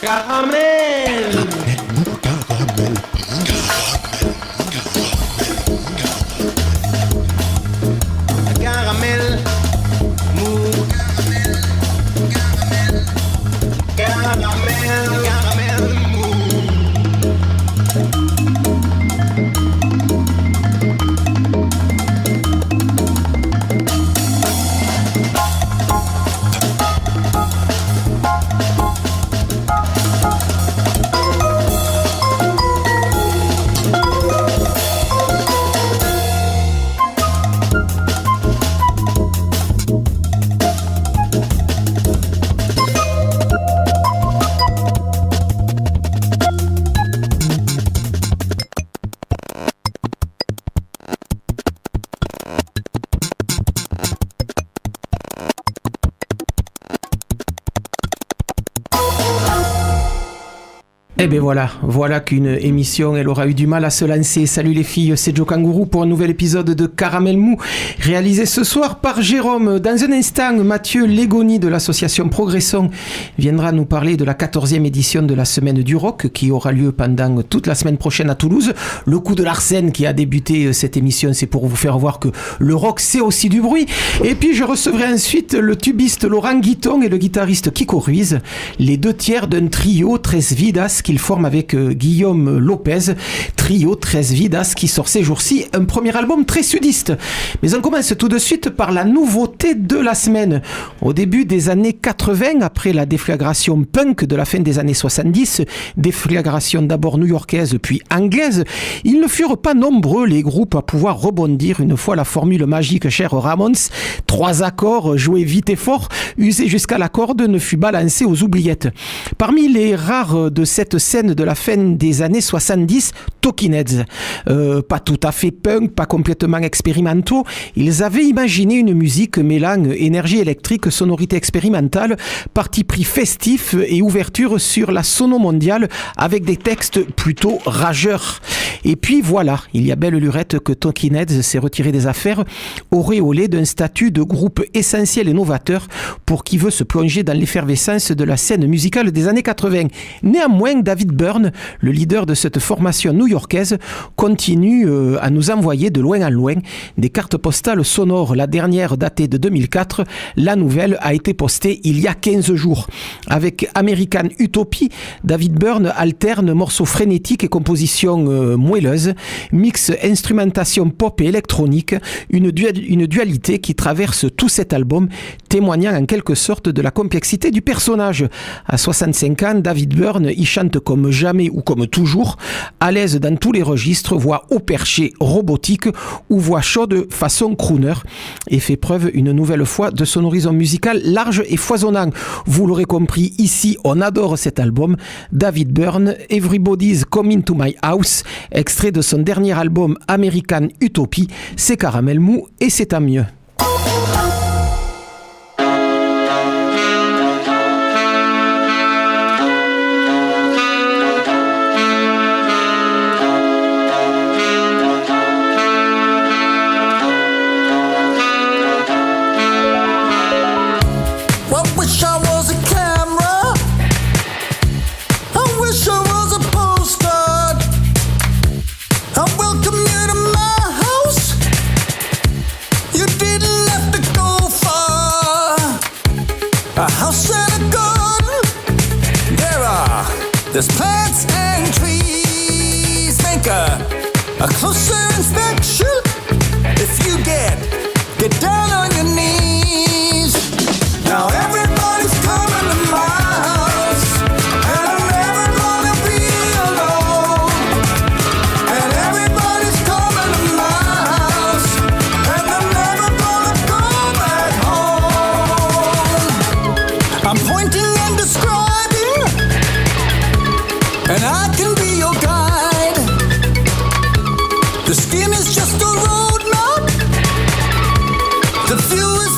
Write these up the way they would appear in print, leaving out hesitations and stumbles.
Caramel. Caramel mou. Caramel mou. Eh bien voilà qu'une émission, elle aura eu du mal à se lancer. Salut les filles, c'est Joe Kangourou pour un nouvel épisode de Caramel Mou, réalisé ce soir par Jérôme. Dans un instant, Mathieu Légoni de l'association Progresson viendra nous parler de la 14e édition de la Semaine du Rock qui aura lieu pendant toute la semaine prochaine à Toulouse. Le coup de l'arsène qui a débuté cette émission, c'est pour vous faire voir que le rock, c'est aussi du bruit. Et puis je recevrai ensuite le tubiste Laurent Guiton et le guitariste Kiko Ruiz, les deux tiers d'un trio Tres Vidas qu'il forme avec Guillaume Lopez, trio Tres Vidas qui sort ces jours-ci un premier album très sudiste. Mais on commence tout de suite par la nouveauté de la semaine. Au début des années 80, après la déflagration punk de la fin des années 70, déflagration d'abord new-yorkaise puis anglaise, ils ne furent pas nombreux les groupes à pouvoir rebondir une fois la formule magique chère Ramones, 3 accords joués vite et fort, usés jusqu'à la corde, ne fut balancé aux oubliettes. Parmi les rares de cette scène de la fin des années 70, Talking Heads. Pas tout à fait punk, pas complètement expérimentaux, ils avaient imaginé une musique mêlant énergie électrique, sonorité expérimentale, parti pris festif et ouverture sur la sono mondiale avec des textes plutôt rageurs. Et puis voilà, il y a belle lurette que Talking Heads s'est retiré des affaires, auréolé d'un statut de groupe essentiel et novateur pour qui veut se plonger dans l'effervescence de la scène musicale des années 80. Néanmoins, David Byrne, le leader de cette formation new-yorkaise, continue à nous envoyer de loin en loin des cartes postales sonores. La dernière datée de 2004, la nouvelle a été postée il y a 15 jours. Avec American Utopie, David Byrne alterne morceaux frénétiques et compositions moelleuses, mix instrumentation pop et électronique, une dualité qui traverse tout cet album, témoignant en quelque sorte de la complexité du personnage. À 65 ans, David Byrne y chante comme jamais ou comme toujours, à l'aise dans tous les registres, voix au perché robotique ou voix chaude façon crooner, et fait preuve une nouvelle fois de son horizon musical large et foisonnant. Vous l'aurez compris, ici on adore cet album. David Byrne, Everybody's Coming to My House, extrait de son dernier album American Utopie. C'est Caramel Mou et c'est à mieux. There's plants and trees. Make a closer inspection. If you get down on your knees. Now everybody's coming to my house, and I'm never gonna be alone. And everybody's coming to my house, and I'm never gonna go back home. I'm pointing and describing, and I can be your guide. The skin is just a roadmap. The view is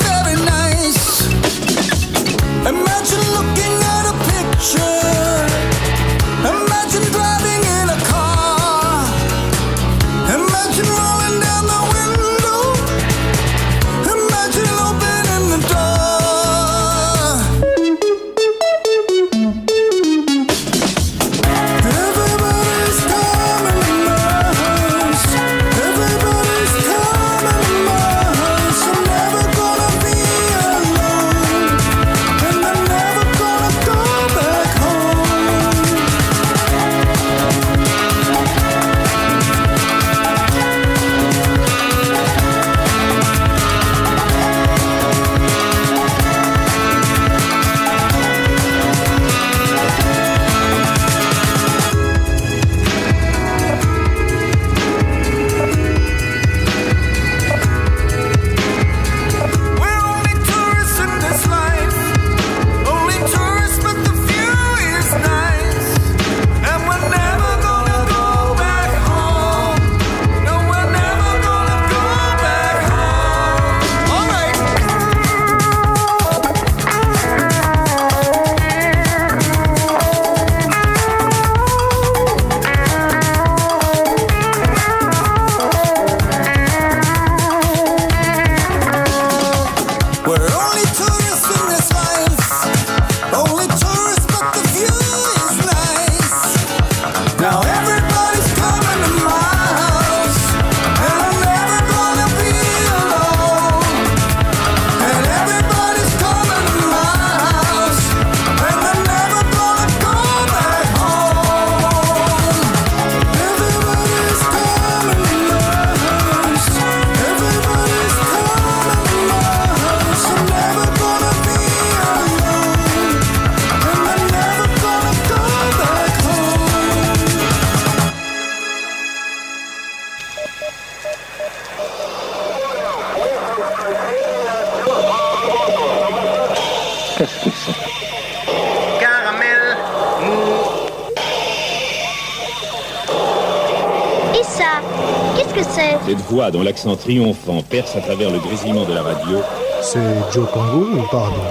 Qu'est-ce que c'est? Cette voix dont l'accent triomphant perce à travers le grésillement de la radio. C'est Joe Kangourou, pardon.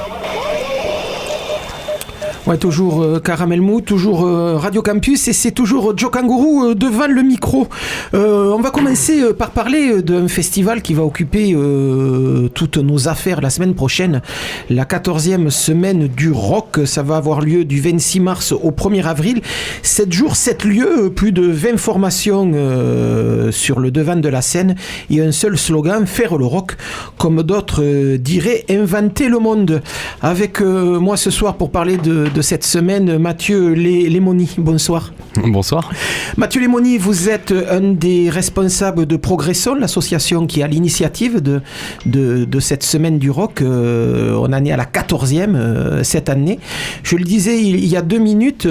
Ouais, toujours Caramel Mou, toujours Radio Campus, et c'est toujours Joe Kangourou devant le micro. On va commencer par parler d'un festival qui va occuper toutes nos affaires la semaine prochaine, la 14e semaine du rock. Ça va avoir lieu du 26 mars au 1er avril. 7 jours, 7 lieux, plus de 20 formations sur le devant de la scène, et un seul slogan, faire le rock, comme d'autres diraient, inventer le monde. Avec moi ce soir pour parler de cette semaine, Mathieu Lemoni. Bonsoir. Bonsoir. Mathieu Lemoni, vous êtes un des responsables de Progresson, l'association qui a l'initiative de cette semaine du rock. On en est à la 14e cette année. Je le disais il y a 2 minutes,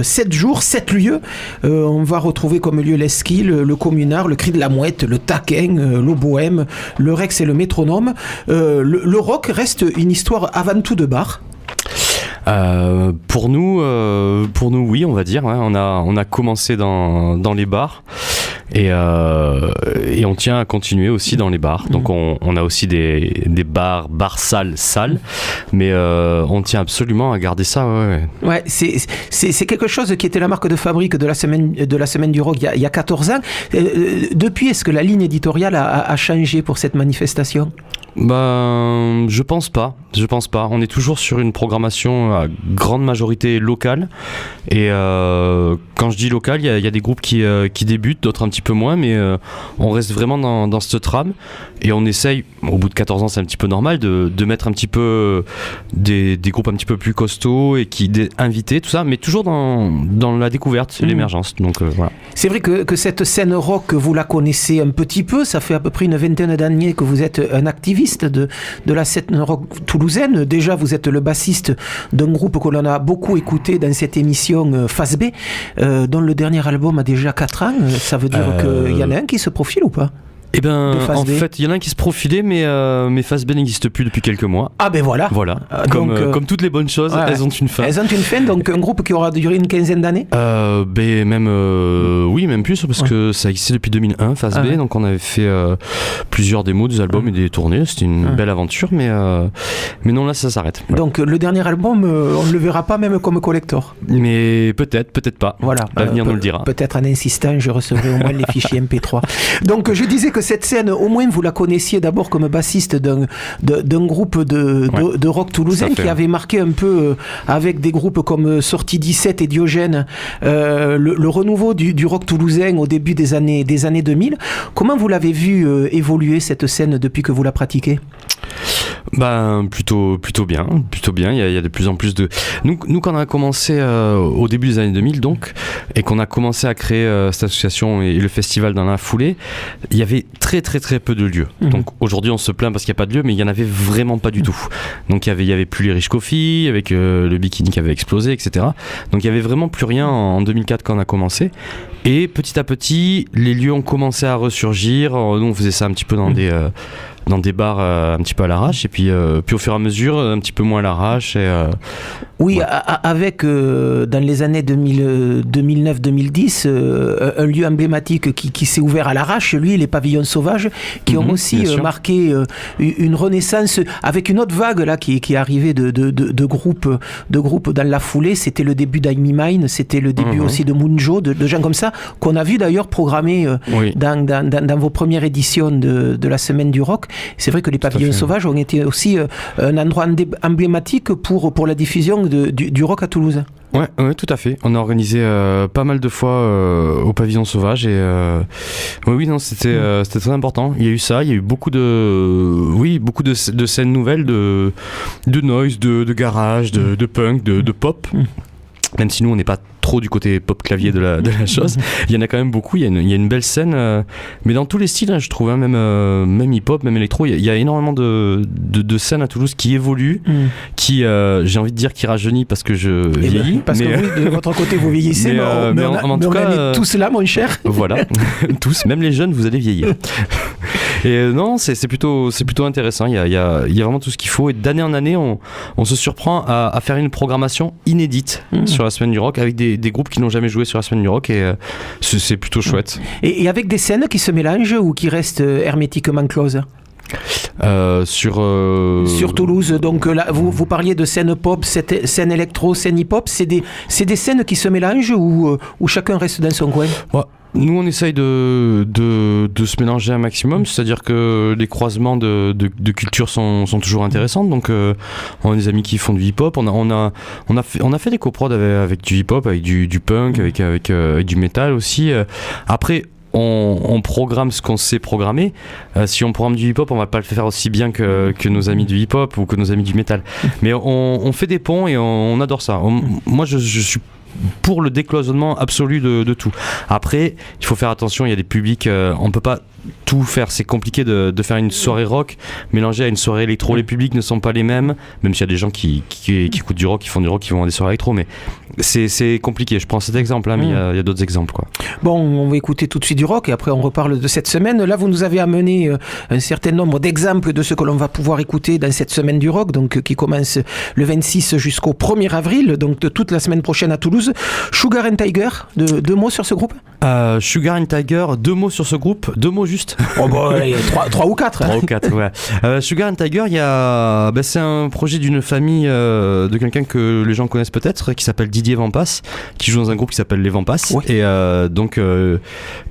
7 jours, 7 lieux. On va retrouver comme lieu l'Esquile, le Communard, le Cri de la Mouette, le Taquin, le Bohème, le Rex et le Métronome. Le rock reste une histoire avant tout de bar. Pour nous, oui, on va dire. Ouais, on a commencé dans les bars et on tient à continuer aussi dans les bars. Donc on a aussi des bars, salles, mais on tient absolument à garder ça. Ouais, c'est quelque chose qui était la marque de fabrique de la semaine du rock il y a 14 ans. Depuis, est-ce que la ligne éditoriale a changé pour cette manifestation ? Je pense pas. On est toujours sur une programmation à grande majorité locale. Et quand je dis local, il y a des groupes qui débutent, d'autres un petit peu moins, mais on reste vraiment dans cette trame. Et on essaye, au bout de 14 ans, c'est un petit peu normal, de mettre un petit peu des groupes un petit peu plus costauds et invités, tout ça, mais toujours dans la découverte, l'émergence. Donc voilà. C'est vrai que cette scène rock, vous la connaissez un petit peu. Ça fait à peu près une vingtaine d'années que vous êtes un activiste de la scène rock toulousaine. Déjà, vous êtes le bassiste d'un groupe que l'on a beaucoup écouté dans cette émission Phase B, dont le dernier album a déjà 4 ans. Ça veut dire qu'il y en a un qui se profile ou pas ? Eh ben, en fait, il y en a un qui se profilait, mais Phase B n'existe plus depuis quelques mois. Ah ben voilà. Voilà. Comme toutes les bonnes choses, elles ont une fin. Elles ont une fin, donc un groupe qui aura duré une quinzaine d'années. Oui, même plus, parce que ça existait depuis 2001, Phase B. Donc on avait fait plusieurs démos, des albums et des tournées. C'était une belle aventure, mais non, là ça s'arrête. Voilà. Donc le dernier album, on ne le verra pas même comme collector. Mais peut-être pas. Voilà. L'avenir nous le dira. Peut-être en insistant, je recevrai au moins les fichiers MP3. Donc je disais que cette scène, au moins vous la connaissiez d'abord comme bassiste d'un groupe de rock toulousain qui avait marqué un peu avec des groupes comme Sortie 17 et Diogène le renouveau du rock toulousain au début des années 2000. Comment vous l'avez vu évoluer cette scène depuis que vous la pratiquez ? Plutôt bien. Il y a de plus en plus de... Nous quand on a commencé au début des années 2000 donc, et qu'on a commencé à créer cette association et le festival dans la foulée, il y avait très très très peu de lieux. Donc aujourd'hui on se plaint parce qu'il n'y a pas de lieux, mais il n'y en avait vraiment pas du tout. Donc il y avait plus les Rich Coffee, avec le Bikini qui avait explosé, etc. Donc il n'y avait vraiment plus rien en 2004 quand on a commencé. Et petit à petit, les lieux ont commencé à ressurgir. Nous on faisait ça un petit peu dans des bars un petit peu à l'arrache, et puis au fur et à mesure un petit peu moins à l'arrache. Oui, avec dans les années 2009-2010 un lieu emblématique qui s'est ouvert à l'arrache, lui, les Pavillons Sauvages, qui ont aussi marqué une renaissance avec une autre vague là qui est arrivée de groupes dans la foulée. C'était le début d'Amy Mine, c'était le début aussi de Munjo, de gens comme ça qu'on a vu d'ailleurs programmer dans vos premières éditions de la semaine du rock. C'est vrai que les Pavillons Sauvages ont été aussi un endroit emblématique pour la diffusion du rock à Toulouse. Ouais, tout à fait. On a organisé pas mal de fois au Pavillon Sauvage et c'était très important. Il y a eu ça, il y a eu beaucoup de scènes nouvelles de noise, de garage, de punk, de pop. Même si nous on n'est pas trop du côté pop clavier de la chose, il y en a quand même beaucoup. Il y a une belle scène, mais dans tous les styles, hein, je trouve, hein, même hip-hop, même électro, il y a énormément de scènes à Toulouse qui évoluent, qui, j'ai envie de dire, qui rajeunit parce que je vieillis. Parce que vous, de votre côté, vous vieillissez, mais en tout cas, on est tous là, mon cher. Voilà, tous, même les jeunes, vous allez vieillir. Et non, c'est plutôt intéressant. Il y a vraiment tout ce qu'il faut. Et d'année en année, on se surprend à faire une programmation inédite sur la semaine du rock avec des des groupes qui n'ont jamais joué sur la semaine du rock et c'est plutôt chouette. Et avec des scènes qui se mélangent ou qui restent hermétiquement closes Sur Toulouse, donc là, vous parliez de scène pop, scène électro, scène hip-hop, c'est des scènes qui se mélangent ou chacun reste dans son coin? Ouais. Nous, on essaye de se mélanger un maximum, c'est-à-dire que les croisements de cultures sont toujours intéressants. Donc, on a des amis qui font du hip-hop. On a fait des coprods avec du hip-hop, avec du punk, avec du métal aussi. Après, on programme ce qu'on sait programmer. Si on programme du hip-hop, on va pas le faire aussi bien que nos amis du hip-hop ou que nos amis du métal. Mais on fait des ponts et on adore ça. Moi, je suis pour le décloisonnement absolu de tout. Après, il faut faire attention, il y a des publics, on peut pas tout faire, c'est compliqué de faire une soirée rock mélangée à une soirée électro. Les publics ne sont pas les mêmes, même s'il y a des gens qui écoutent du rock, qui font du rock, qui vont à des soirées électro, mais c'est compliqué. Je prends cet exemple là, mais il y a d'autres exemples, quoi. Bon, on va écouter tout de suite du rock et après on reparle de cette semaine. Là, vous nous avez amené un certain nombre d'exemples de ce que l'on va pouvoir écouter dans cette semaine du rock, donc qui commence le 26 jusqu'au 1er avril, donc de toute la semaine prochaine à Toulouse. Sugar and Tiger, deux mots sur ce groupe? Sugar and Tiger, 2 mots sur ce groupe, 2 mots juste. Oh bah, 3 ou 4. 3 ou 4, ouais. Sugar and Tiger, c'est un projet d'une famille de quelqu'un que les gens connaissent peut-être, qui s'appelle Didier Vampas, qui joue dans un groupe qui s'appelle Les Vampas. Ouais. Et donc,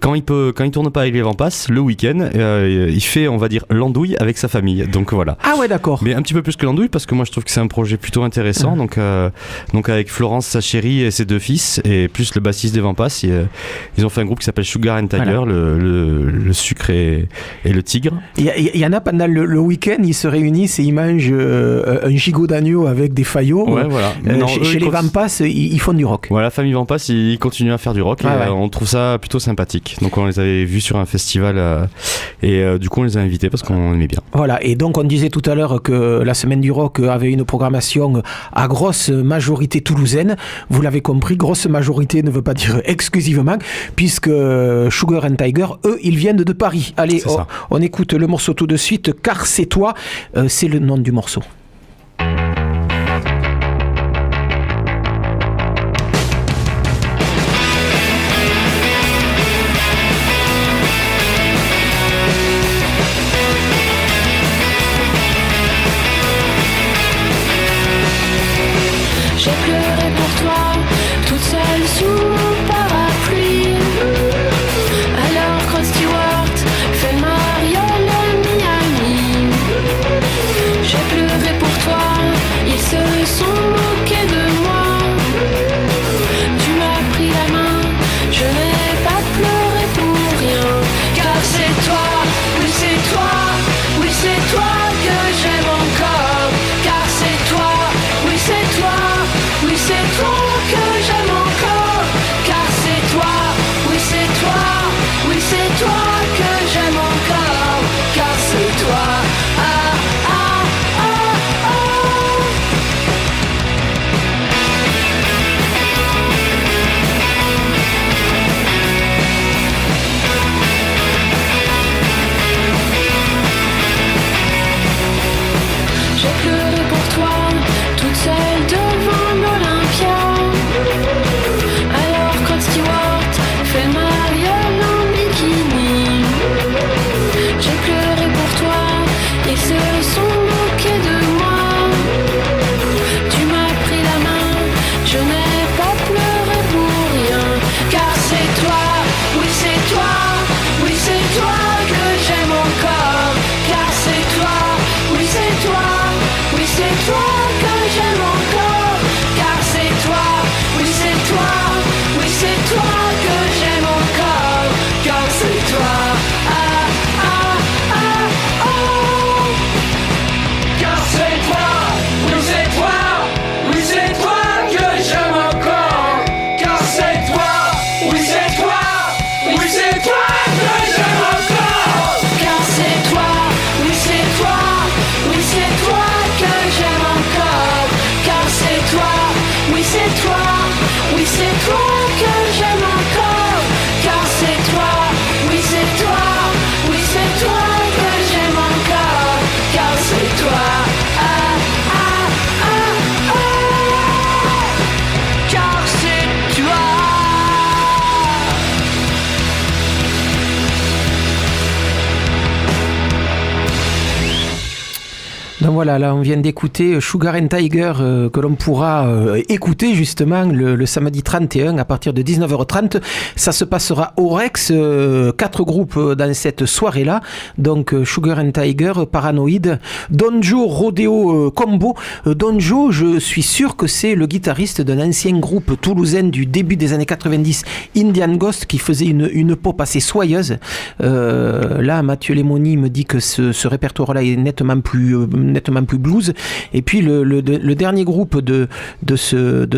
quand il tourne pas avec Les Vampas, le week-end, il fait, on va dire, l'andouille avec sa famille. Donc voilà. Ah ouais, d'accord. Mais un petit peu plus que l'andouille, parce que moi je trouve que c'est un projet plutôt intéressant. Donc avec Florence, sa chérie, et ses 2 fils, et plus le bassiste des Vampas, ils ont fait un groupe qui s'appelle Sugar and Tiger, voilà. le sucre et le tigre. Il y en a pendant le week-end, ils se réunissent et ils mangent un gigot d'agneau avec des faillots. Ouais, voilà. Chez les Vampas, ils font du rock. Voilà, la famille Vampas, ils continuent à faire du rock. On trouve ça plutôt sympathique. Donc on les avait vus sur un festival et du coup on les a invités parce qu'on aimait bien. Voilà, et donc on disait tout à l'heure que la semaine du rock avait une programmation à grosse majorité toulousaine. Vous l'avez compris, grosse majorité ne veut pas dire exclusivement, puisque Sugar and Tiger, eux, ils viennent de Paris. Allez, on écoute le morceau tout de suite, Car c'est toi, c'est le nom du morceau. J'ai pleuré pour toi, toute seule sous parapluie. Alors Cross Stewart fait Mariole à Miami. J'ai pleuré pour voilà, là on vient d'écouter Sugar and Tiger que l'on pourra écouter justement le samedi 31 à partir de 19h30. Ça se passera au Rex, 4 groupes dans cette soirée-là. Donc Sugar and Tiger, Paranoid, Donjo, Rodeo Combo. Donjo, je suis sûr que c'est le guitariste d'un ancien groupe toulousain du début des années 90, Indian Ghost, qui faisait une pop assez soyeuse. Là, Mathieu Lemoni me dit que ce répertoire-là est nettement plus blues. Et puis le dernier groupe de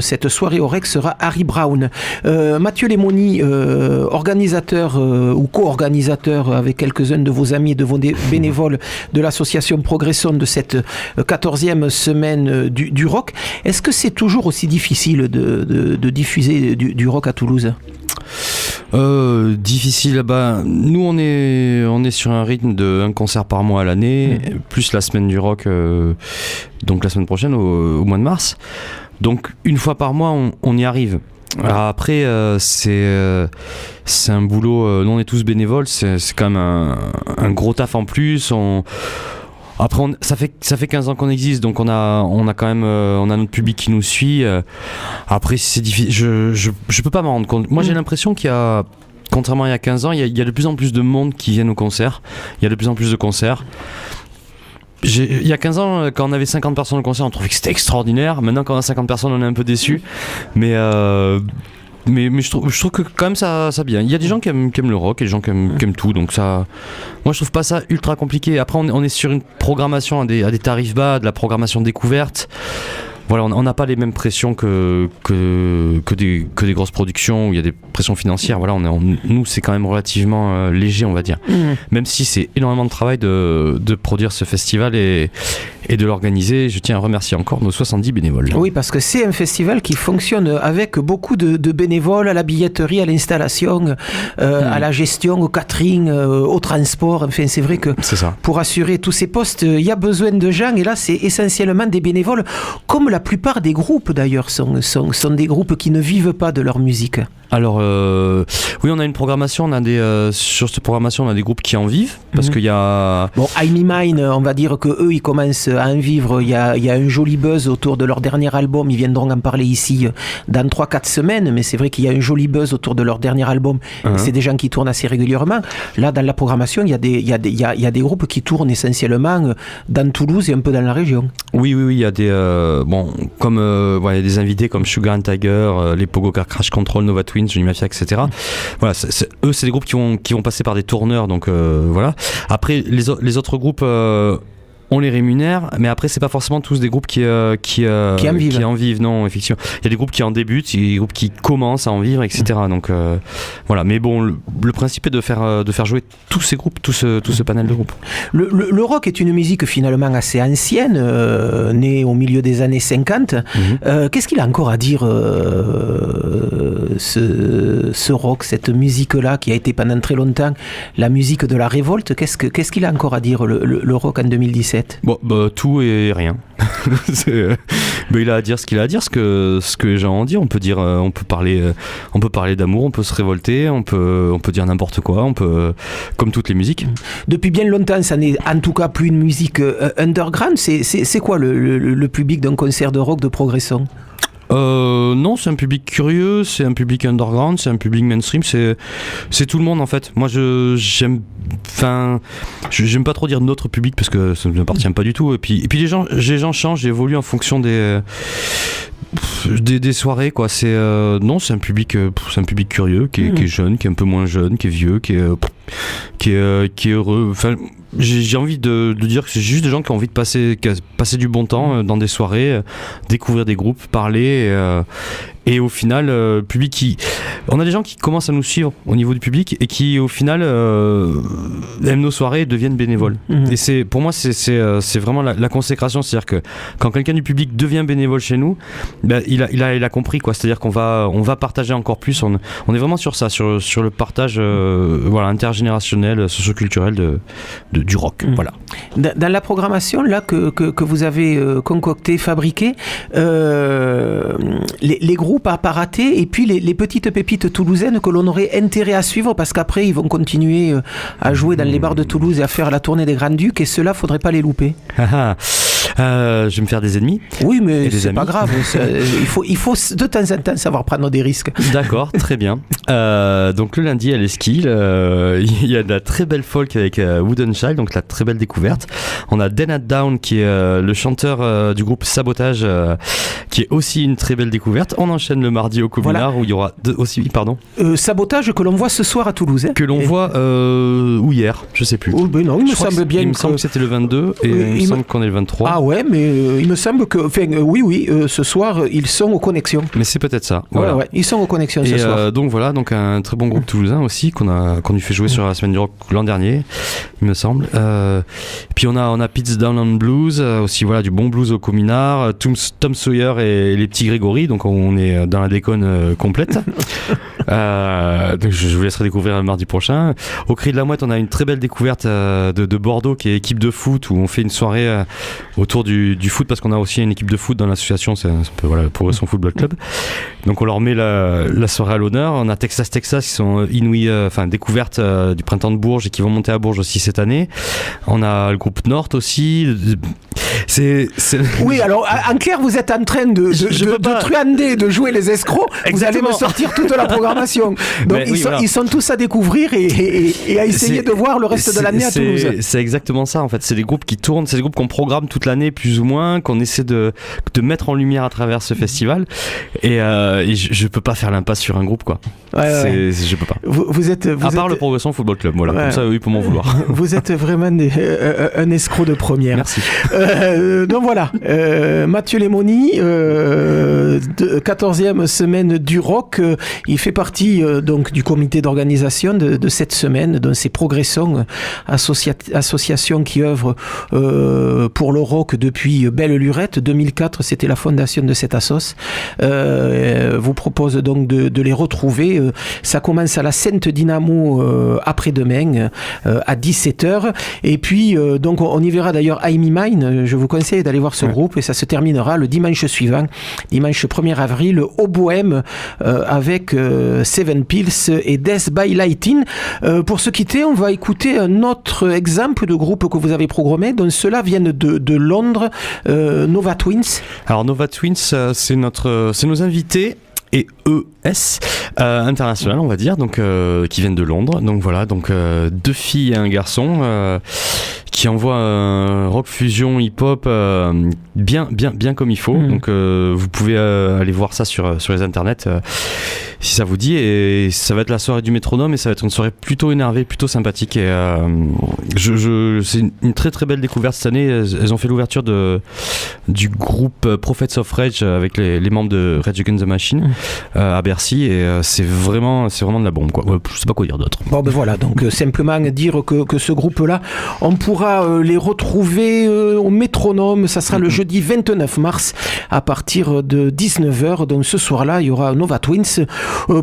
cette soirée au Rex sera Harry Brown. Mathieu Lemoni, organisateur ou co-organisateur avec quelques-uns de vos amis et de vos bénévoles de l'association Progression de cette 14e semaine du rock. Est-ce que c'est toujours aussi difficile de diffuser du rock à Toulouse ? Difficile, nous on est sur un rythme de un concert par mois à l'année, plus la semaine du rock, donc la semaine prochaine au mois de mars. Donc une fois par mois on y arrive. Alors après c'est un boulot, nous on est tous bénévoles, c'est quand même un gros taf en plus. Après, ça fait 15 ans qu'on existe, donc on a quand même on a notre public qui nous suit. Après, c'est difficile. Je peux pas m'en rendre compte. Moi, j'ai l'impression qu'il y a, contrairement à il y a 15 ans, il y a de plus en plus de monde qui viennent au concert. Il y a de plus en plus de concerts. Il y a 15 ans, quand on avait 50 personnes au concert, on trouvait que c'était extraordinaire. Maintenant, quand on a 50 personnes, on est un peu déçus. Mais je trouve que quand même ça bien. Il y a des gens qui aiment le rock et des gens qui aiment tout, donc ça, moi je trouve pas ça ultra compliqué. Après on est sur une programmation à des tarifs bas, de la programmation découverte. Voilà, on n'a pas les mêmes pressions que des grosses productions où il y a des pressions financières. Voilà, nous c'est quand même relativement léger, on va dire. Même si c'est énormément de travail de produire ce festival et de l'organiser. Je tiens à remercier encore nos 70 bénévoles. Oui, parce que c'est un festival qui fonctionne avec beaucoup de bénévoles, à la billetterie, à l'installation, à la gestion, au catering, au transport. Enfin, c'est vrai que pour assurer tous ces postes, il y a besoin de gens. Et là, c'est essentiellement des bénévoles, comme la plupart des groupes d'ailleurs sont des groupes qui ne vivent pas de leur musique. Alors oui, on a une programmation, sur cette programmation on a des groupes qui en vivent parce qu'il y a I'm Mine, on va dire que eux ils commencent à en vivre. Il y a un joli buzz autour de leur dernier album. Ils viendront en parler ici dans 3-4 semaines, mais c'est vrai qu'il y a un joli buzz autour de leur dernier album. Et c'est des gens qui tournent assez régulièrement. Là dans la programmation il y a des groupes qui tournent essentiellement dans Toulouse et un peu dans la région. Oui, il y a des comme il y a des invités comme Sugar and Tiger, les Pogo Car Crash Control, Nova Twins, Johnny Mafia, etc. Voilà, eux c'est des groupes qui vont passer par des tourneurs, donc voilà. Après les autres groupes on les rémunère, mais après c'est pas forcément tous des groupes qui en vivent. Non, effectivement, il y a des groupes qui en débutent, il y a des groupes qui commencent à en vivre, etc. Donc voilà, mais bon, le principe est de faire jouer tous ces groupes, tout ce panel de groupes. Le rock est une musique finalement assez ancienne, née au milieu des années 50. Qu'est-ce qu'il a encore à dire ce rock, cette musique-là qui a été pendant très longtemps la musique de la révolte? Qu'est-ce qu'il a encore à dire le rock en 2017? Tout et rien. Il a à dire ce qu'il a à dire, ce que les gens ont dit. On peut parler d'amour, on peut se révolter, on peut dire n'importe quoi, comme toutes les musiques. Depuis bien longtemps, ça n'est en tout cas plus une musique underground. C'est quoi le public d'un concert de rock de Progression? Non, c'est un public curieux, c'est un public underground, c'est un public mainstream, c'est tout le monde en fait. Moi j'aime pas trop dire notre public parce que ça ne m'appartient pas du tout. Et puis les gens changent, évoluent en fonction des soirées quoi. C'est un public curieux qui est jeune, qui est un peu moins jeune, qui est vieux, qui est heureux. Enfin, j'ai envie de dire que c'est juste des gens qui ont envie de passer du bon temps dans des soirées, découvrir des groupes, parler et au final public on a des gens qui commencent à nous suivre au niveau du public et qui au final aiment nos soirées et deviennent bénévoles. Et pour moi c'est vraiment la consécration, c'est-à-dire que quand quelqu'un du public devient bénévole chez nous, il a compris quoi, c'est-à-dire qu'on va partager encore plus, on est vraiment sur ça, sur le partage intergénérationnel, socio-culturel du rock. Voilà. Dans la programmation là que vous avez concocté, fabriqué, les groupes à pas rater et puis les petites pépites toulousaines que l'on aurait intérêt à suivre parce qu'après ils vont continuer à jouer dans les bars de Toulouse et à faire la tournée des Grands Ducs, et ceux-là faudrait pas les louper. Je vais me faire des ennemis. Oui, mais Et des c'est pas amis. grave. Il faut de temps en temps savoir prendre des risques. D'accord, très bien. Donc le lundi à l'Esquile, il y a de la très belle folk avec Wooden Child, donc la très belle découverte. On a Den At Down qui est le chanteur du groupe Sabotage, qui est aussi une très belle découverte. On enchaîne le mardi au Communard où il y aura aussi, pardon. Sabotage que l'on voit ce soir à Toulouse. Hein. Que l'on voit ou hier, je sais plus. Oh, ben non, il me semble bien. Il me semble que c'était le 22 et il me semble qu'on est le 23. Ah ouais, mais il me semble que, oui, ce soir ils sont aux connexions. Mais c'est peut-être ça. Voilà. Ouais, ils sont aux connexions ce soir. Donc voilà, donc un très bon groupe toulousain aussi qu'on lui fait jouer sur la semaine du rock l'an dernier, il me semble. Puis on a Pitts Down on Blues, aussi voilà du bon blues au Communard, Tom Sawyer et les petits Grégory, donc on est dans la déconne complète. Donc je vous laisserai découvrir mardi prochain. Au Cri de la Mouette, on a une très belle découverte de Bordeaux qui est équipe de foot, où on fait une soirée autour du foot, parce qu'on a aussi une équipe de foot dans l'association, c'est un peu voilà, Progression Football Club. Donc on leur met la soirée à l'honneur. On a Texas qui sont inouïs, découverte du printemps de Bourges et qui vont monter à Bourges aussi cette année. On a le groupe Nord aussi. Oui, alors en clair, vous êtes en train de truander, de jouer les escrocs. Exactement. Vous allez me sortir toute la programmation. Donc ils sont tous à découvrir et à essayer de voir le reste de l'année à Toulouse. C'est exactement ça en fait. C'est des groupes qui tournent, c'est des groupes qu'on programme toute l'année plus ou moins, qu'on essaie de mettre en lumière à travers ce festival. Et je peux pas faire l'impasse sur un groupe quoi. Ouais. Je peux pas. Vous êtes à part le Progression Football Club, voilà. Comme ça, oui, pour m'en vouloir. Vous êtes vraiment un escroc de première. Merci. Donc voilà, Mathieu Lemoni, 14e semaine du rock, il fait partie donc du comité d'organisation de cette semaine, dont c'est Progression, association qui œuvre pour le rock depuis belle lurette. 2004, c'était la fondation de cette assos. Vous propose donc de les retrouver. Ça commence à la Sainte Dynamo après-demain à 17h. Et puis, donc, on y verra d'ailleurs I'm Mine. Je vous conseille d'aller voir ce groupe et ça se terminera le dimanche suivant, dimanche 1er avril, au Bohème avec Seven Pills et Death by Lighting. Pour se quitter, on va écouter un autre exemple de groupe que vous avez programmé, dont ceux-là viennent de Londres, Nova Twins. Alors Nova Twins, c'est nos invités. Et ES international, on va dire, donc qui viennent de Londres. Donc voilà, donc deux filles et un garçon qui envoient un rock fusion hip-hop bien comme il faut. Donc vous pouvez aller voir ça sur les internets si ça vous dit. Et ça va être la soirée du métronome et ça va être une soirée plutôt énervée, plutôt sympathique. Et c'est une très très belle découverte cette année. Elles ont fait l'ouverture du groupe Prophets of Rage avec les membres de Rage Against the Machine à Bercy, et c'est vraiment de la bombe quoi. Je sais pas quoi dire d'autre. Bon ben voilà, donc simplement dire que ce groupe-là, on pourra les retrouver au métronome. Ça sera le jeudi 29 mars à partir de 19h. Donc ce soir-là, il y aura Nova Twins,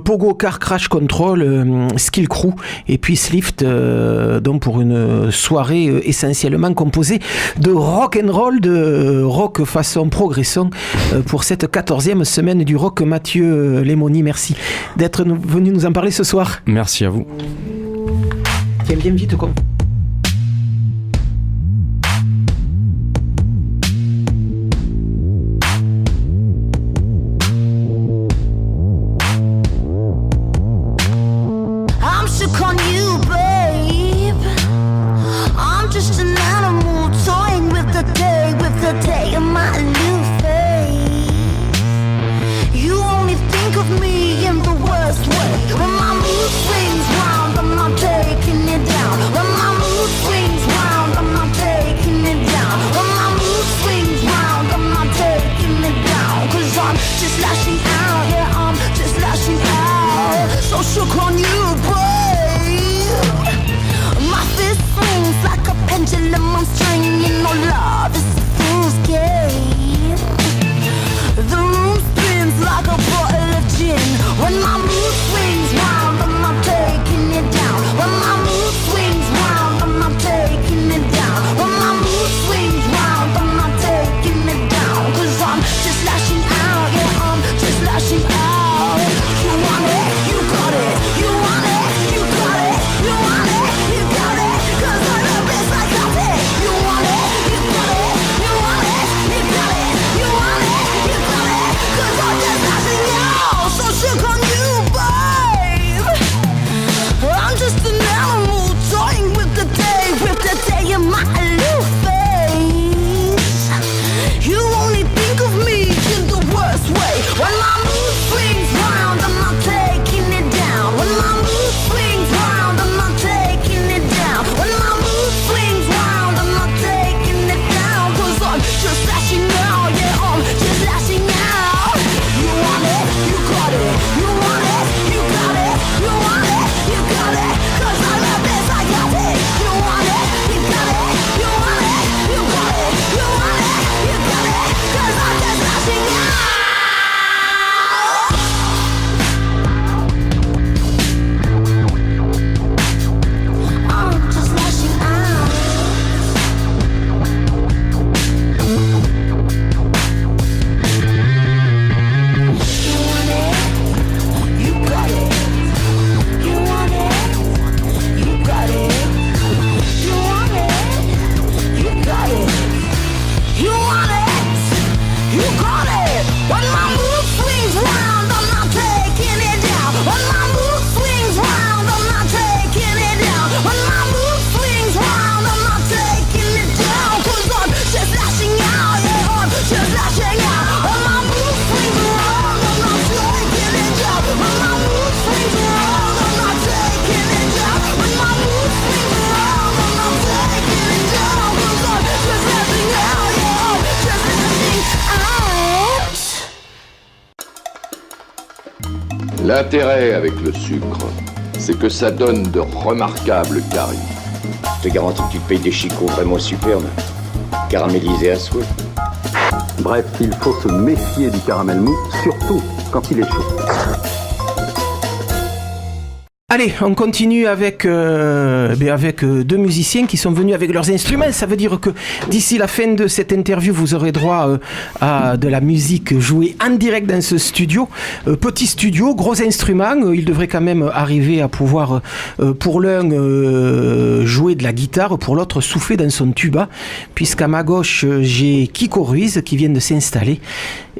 Pogo Car Crash Control, Skill Crew et puis Slift, donc pour une soirée essentiellement composée de rock and roll, de rock façon Progression pour cette 14e semaine du rock. Mathieu Lemoni, merci d'être venu nous en parler ce soir. Merci à vous. Tiens bien vite quoi. I'm shook on you, babe. I'm just an animal toying with the day of my new face. You only think of me in the worst way. When my mood swings round, I'm not taking it down. When my mood swings round, I'm not taking it down. When my mood swings round, I'm not taking it down. 'Cause I'm just lashing out, yeah, I'm just lashing out. So shook on you, babe. My fist swings like a pendulum, I'm stringing no love, it's a fool's game. The room spins like a bottle of gin. When my mood swings round, I'm not taking it down. When my mood swings round, I'm not taking it down. When my mood swings round, I'm not taking it down. 'Cause I'm just lashing out, yeah, I'm just lashing out. You want it, you got it. You want it, you got it. You want it, you got it. 'Cause I love this, I got it. You want it, you got it. You want it, L'intérêt avec le sucre, c'est que ça donne de remarquables caries. Je te garantis que tu payes des chicots vraiment superbes, caramélisés à souhait. Bref, il faut se méfier du caramel mou, surtout quand il est chaud. Allez, on continue avec deux musiciens qui sont venus avec leurs instruments. Ça veut dire que d'ici la fin de cette interview, vous aurez droit à de la musique jouée en direct dans ce studio. Petit studio, gros instruments. Il devrait quand même arriver à pouvoir, pour l'un, jouer de la guitare, pour l'autre, souffler dans son tuba. Puisqu'à ma gauche, j'ai Kiko Ruiz qui vient de s'installer.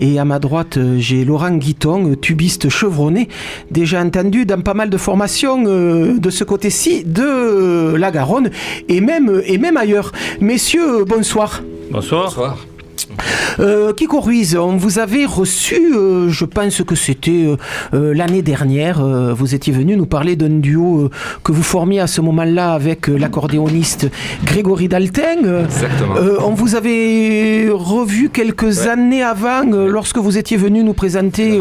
Et à ma droite, j'ai Laurent Guiton, tubiste chevronné, déjà entendu dans pas mal de formations de ce côté-ci de la Garonne et même ailleurs. Messieurs, bonsoir. Bonsoir. Kiko Ruiz, on vous avait reçu, je pense que c'était l'année dernière, vous étiez venu nous parler d'un duo que vous formiez à ce moment-là avec l'accordéoniste Grégory Daltin. Exactement. On vous avait revu quelques années avant, lorsque vous étiez venu nous présenter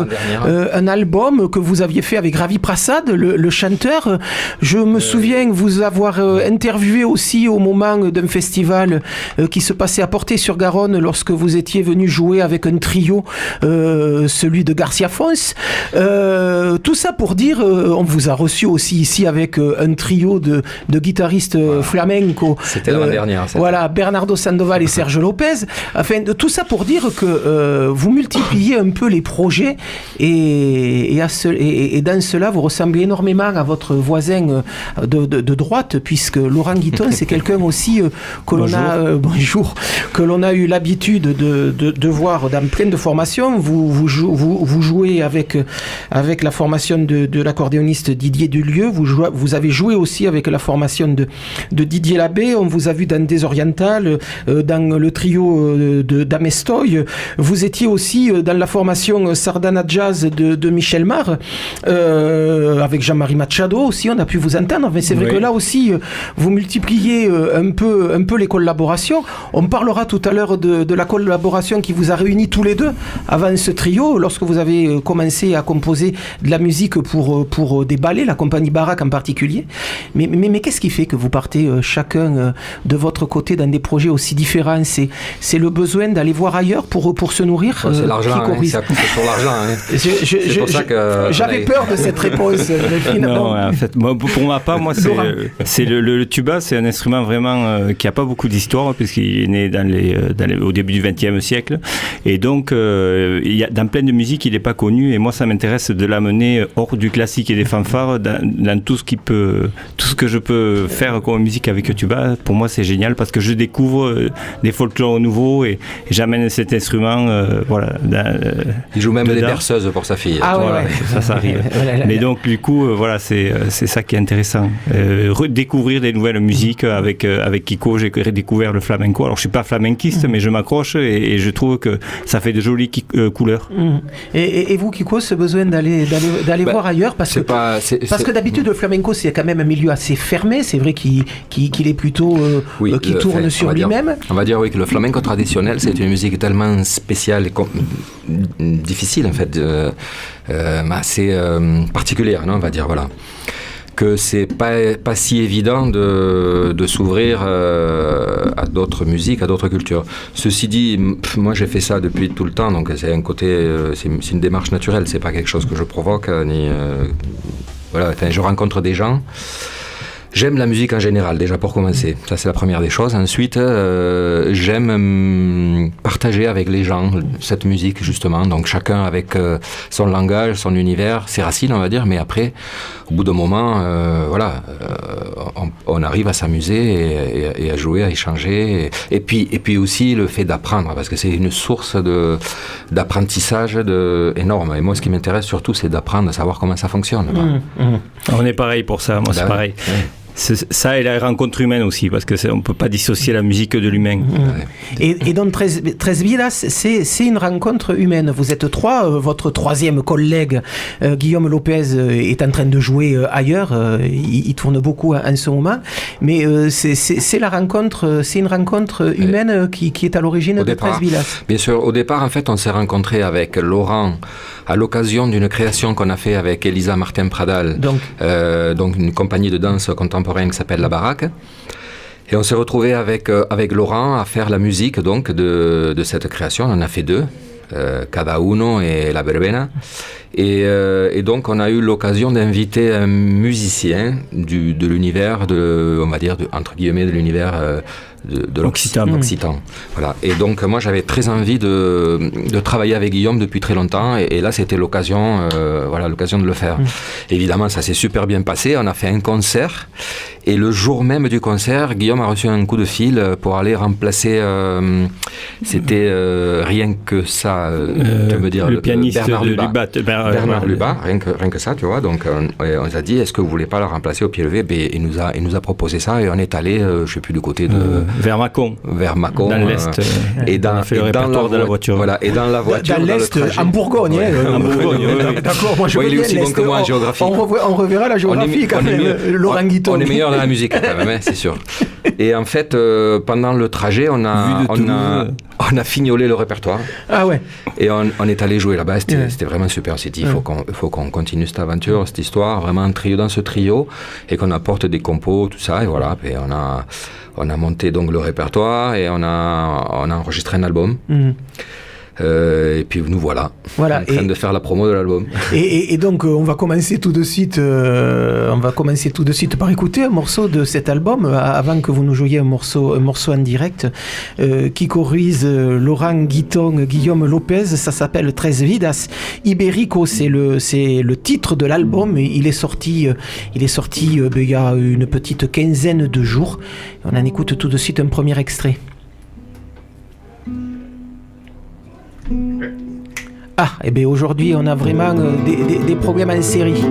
un album que vous aviez fait avec Ravi Prasad, le chanteur. Je me souviens vous avoir interviewé aussi au moment d'un festival qui se passait à Portée-sur-Garonne lorsque vous étiez venu jouer avec un trio, celui de Garcia Fons. Tout ça pour dire, on vous a reçu aussi ici avec un trio de guitaristes flamenco. C'était l'année dernière. Voilà, Bernardo Sandoval et Serge Lopez. Enfin, tout ça pour dire que vous multipliez un peu les projets et dans cela, vous ressemblez énormément à votre voisin de droite, puisque Laurent Guiton, c'est quelqu'un aussi que l'on a eu l'habitude de voir dans plein de formations. Vous jouez avec la formation de l'accordéoniste Didier Dulieu. Vous avez joué aussi avec la formation de Didier Labbé. On vous a vu dans Des Orientales, dans le trio d'Amestoy. Vous étiez aussi dans la formation Sardana Jazz de Michel Mar, avec Jean-Marie Machado aussi. On a pu vous entendre. Mais c'est vrai que là aussi, vous multipliez un peu les collaborations. On parlera tout à l'heure de la collaboration qui vous a réunis tous les deux avant ce trio, lorsque vous avez commencé à composer de la musique pour des ballets, la compagnie Barak en particulier. Mais qu'est-ce qui fait que vous partez chacun de votre côté dans des projets aussi différents? C'est le besoin d'aller voir ailleurs pour se nourrir? C'est l'argent, c'est pour l'argent. C'est pour ça que j'avais peur de cette réponse. Non, en fait, pour ma part, c'est le tuba, c'est un instrument vraiment qui n'a pas beaucoup d'histoire, puisqu'il est né au début du XXe siècle, et donc dans plein de musiques il n'est pas connu, et moi ça m'intéresse de l'amener hors du classique et des fanfares dans tout ce que je peux faire comme musique avec le tuba. Pour moi c'est génial parce que je découvre des folklores nouveaux et j'amène cet instrument il joue même des berceuses pour sa fille. Ça arrive. Mais donc du coup c'est ça qui est intéressant, redécouvrir des nouvelles musiques. Avec Kiko j'ai redécouvert le flamenco. Alors je suis pas flamenquiste, mais je m'accroche et je trouve que ça fait de jolies couleurs. Et vous, Kiko, ce besoin d'aller voir ailleurs, parce que d'habitude le flamenco c'est quand même un milieu assez fermé. C'est vrai qu'il est plutôt qui tourne sur lui-même. On va dire que le flamenco traditionnel c'est une musique tellement spéciale et difficile en fait, assez particulière, non, on va dire, voilà, que c'est pas si évident de s'ouvrir à d'autres musiques, à d'autres cultures. Ceci dit, moi j'ai fait ça depuis tout le temps, donc c'est un côté, c'est une démarche naturelle, c'est pas quelque chose que je provoque, je rencontre des gens. J'aime la musique en général, déjà pour commencer. Ça, c'est la première des choses. Ensuite, j'aime partager avec les gens cette musique, justement. Donc, chacun avec son langage, son univers, ses racines, on va dire. Mais après, au bout d'un moment, on arrive à s'amuser et à jouer, à échanger. Et puis aussi, le fait d'apprendre, parce que c'est une source d'apprentissage énorme. Et moi, ce qui m'intéresse surtout, c'est d'apprendre, à savoir comment ça fonctionne. On est pareil pour ça. Moi, c'est pareil. ça et la rencontre humaine aussi, parce que on peut pas dissocier la musique de l'humain. Et donc 13 Vidas, c'est une rencontre humaine. Vous êtes trois, votre troisième collègue Guillaume Lopez est en train de jouer ailleurs. Il tourne beaucoup en ce moment, mais c'est une rencontre humaine qui est à l'origine de 13 Vidas. Bien sûr, au départ, en fait, on s'est rencontré avec Laurent à l'occasion d'une création qu'on a fait avec Elisa Martin-Pradal, donc une compagnie de danse contemporaine qui s'appelle La Baraque. Et on s'est retrouvé avec Laurent à faire la musique donc de cette création. On en a fait deux, Cada Uno et La Verbena. Et donc on a eu l'occasion d'inviter un musicien de l'univers, on va dire, entre guillemets, de l'univers de l'Occitan. Voilà. Et donc moi j'avais très envie de travailler avec Guillaume depuis très longtemps, et là c'était l'occasion de le faire. Évidemment ça s'est super bien passé, on a fait un concert, et le jour même du concert, Guillaume a reçu un coup de fil pour aller remplacer, c'était rien que ça, tu veux dire, le pianiste Bernard Lubat. Bernard Lubat, rien que ça, tu vois. Donc on s'est dit, est-ce que vous voulez pas le remplacer au pied levé? Il nous a proposé ça, et on est allé, je sais plus du côté de vers Mâcon, dans l'est, et on a fait le répertoire de la voiture. Voilà, et dans la voiture, dans l'est, en Bourgogne. En Bourgogne, d'accord. Moi je il est aussi bon que moi en géographie. On reverra la géographie quand même. Laurent Guiton. On est meilleur dans la musique quand même, c'est sûr. Et en fait, pendant le trajet, on a fignolé le répertoire. Ah ouais. Et on est allé jouer là-bas. C'était vraiment super. On s'est dit, il faut qu'on continue cette aventure, cette histoire, vraiment un trio dans ce trio, et qu'on apporte des compos, tout ça. Et voilà. Et on a monté donc le répertoire, et on a enregistré un album. Et puis nous voilà en train de faire la promo de l'album. Et donc on va commencer tout de suite par écouter un morceau de cet album, avant que vous nous jouiez un morceau en direct qui chorise Laurent Guiton, Guillaume Lopez. Ça s'appelle 13 Vidas Ibérico, c'est le titre de l'album. Il est sorti il y a une petite quinzaine de jours. On en écoute tout de suite un premier extrait. Ah, et bien aujourd'hui on a vraiment des problèmes en série.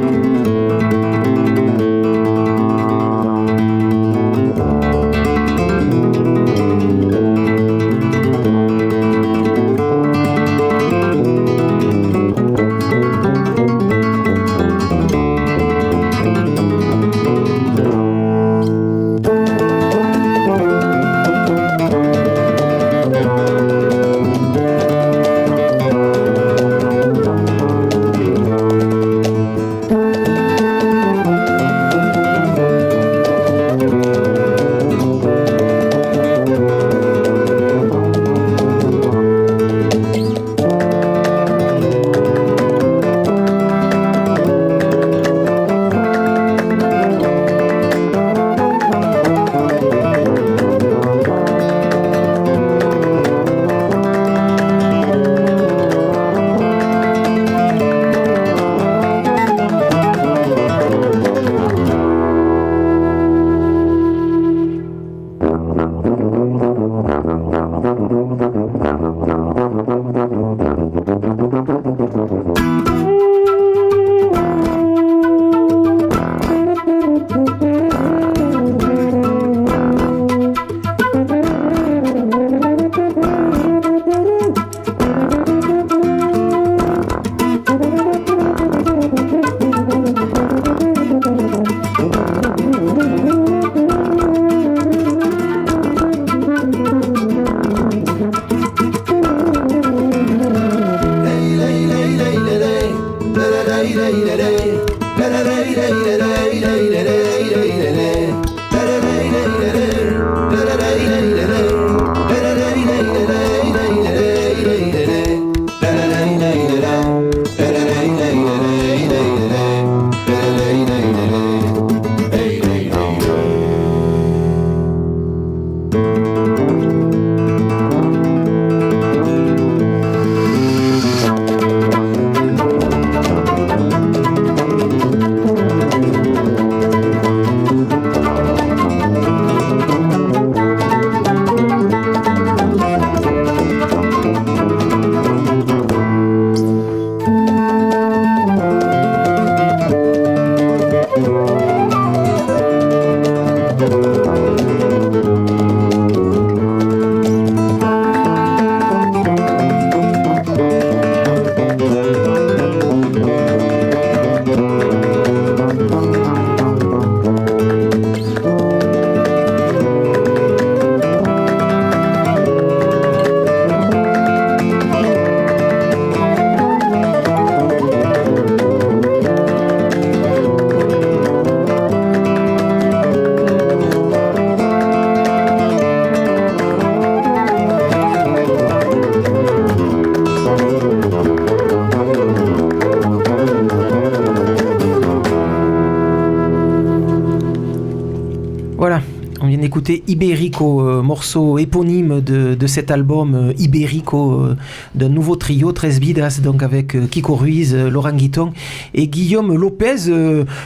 d'écouter Ibérico, morceau éponyme de cet album Ibérico, d'un nouveau trio, 13 Vidas, donc avec Kiko Ruiz, Laurent Guiton et Guillaume Lopez.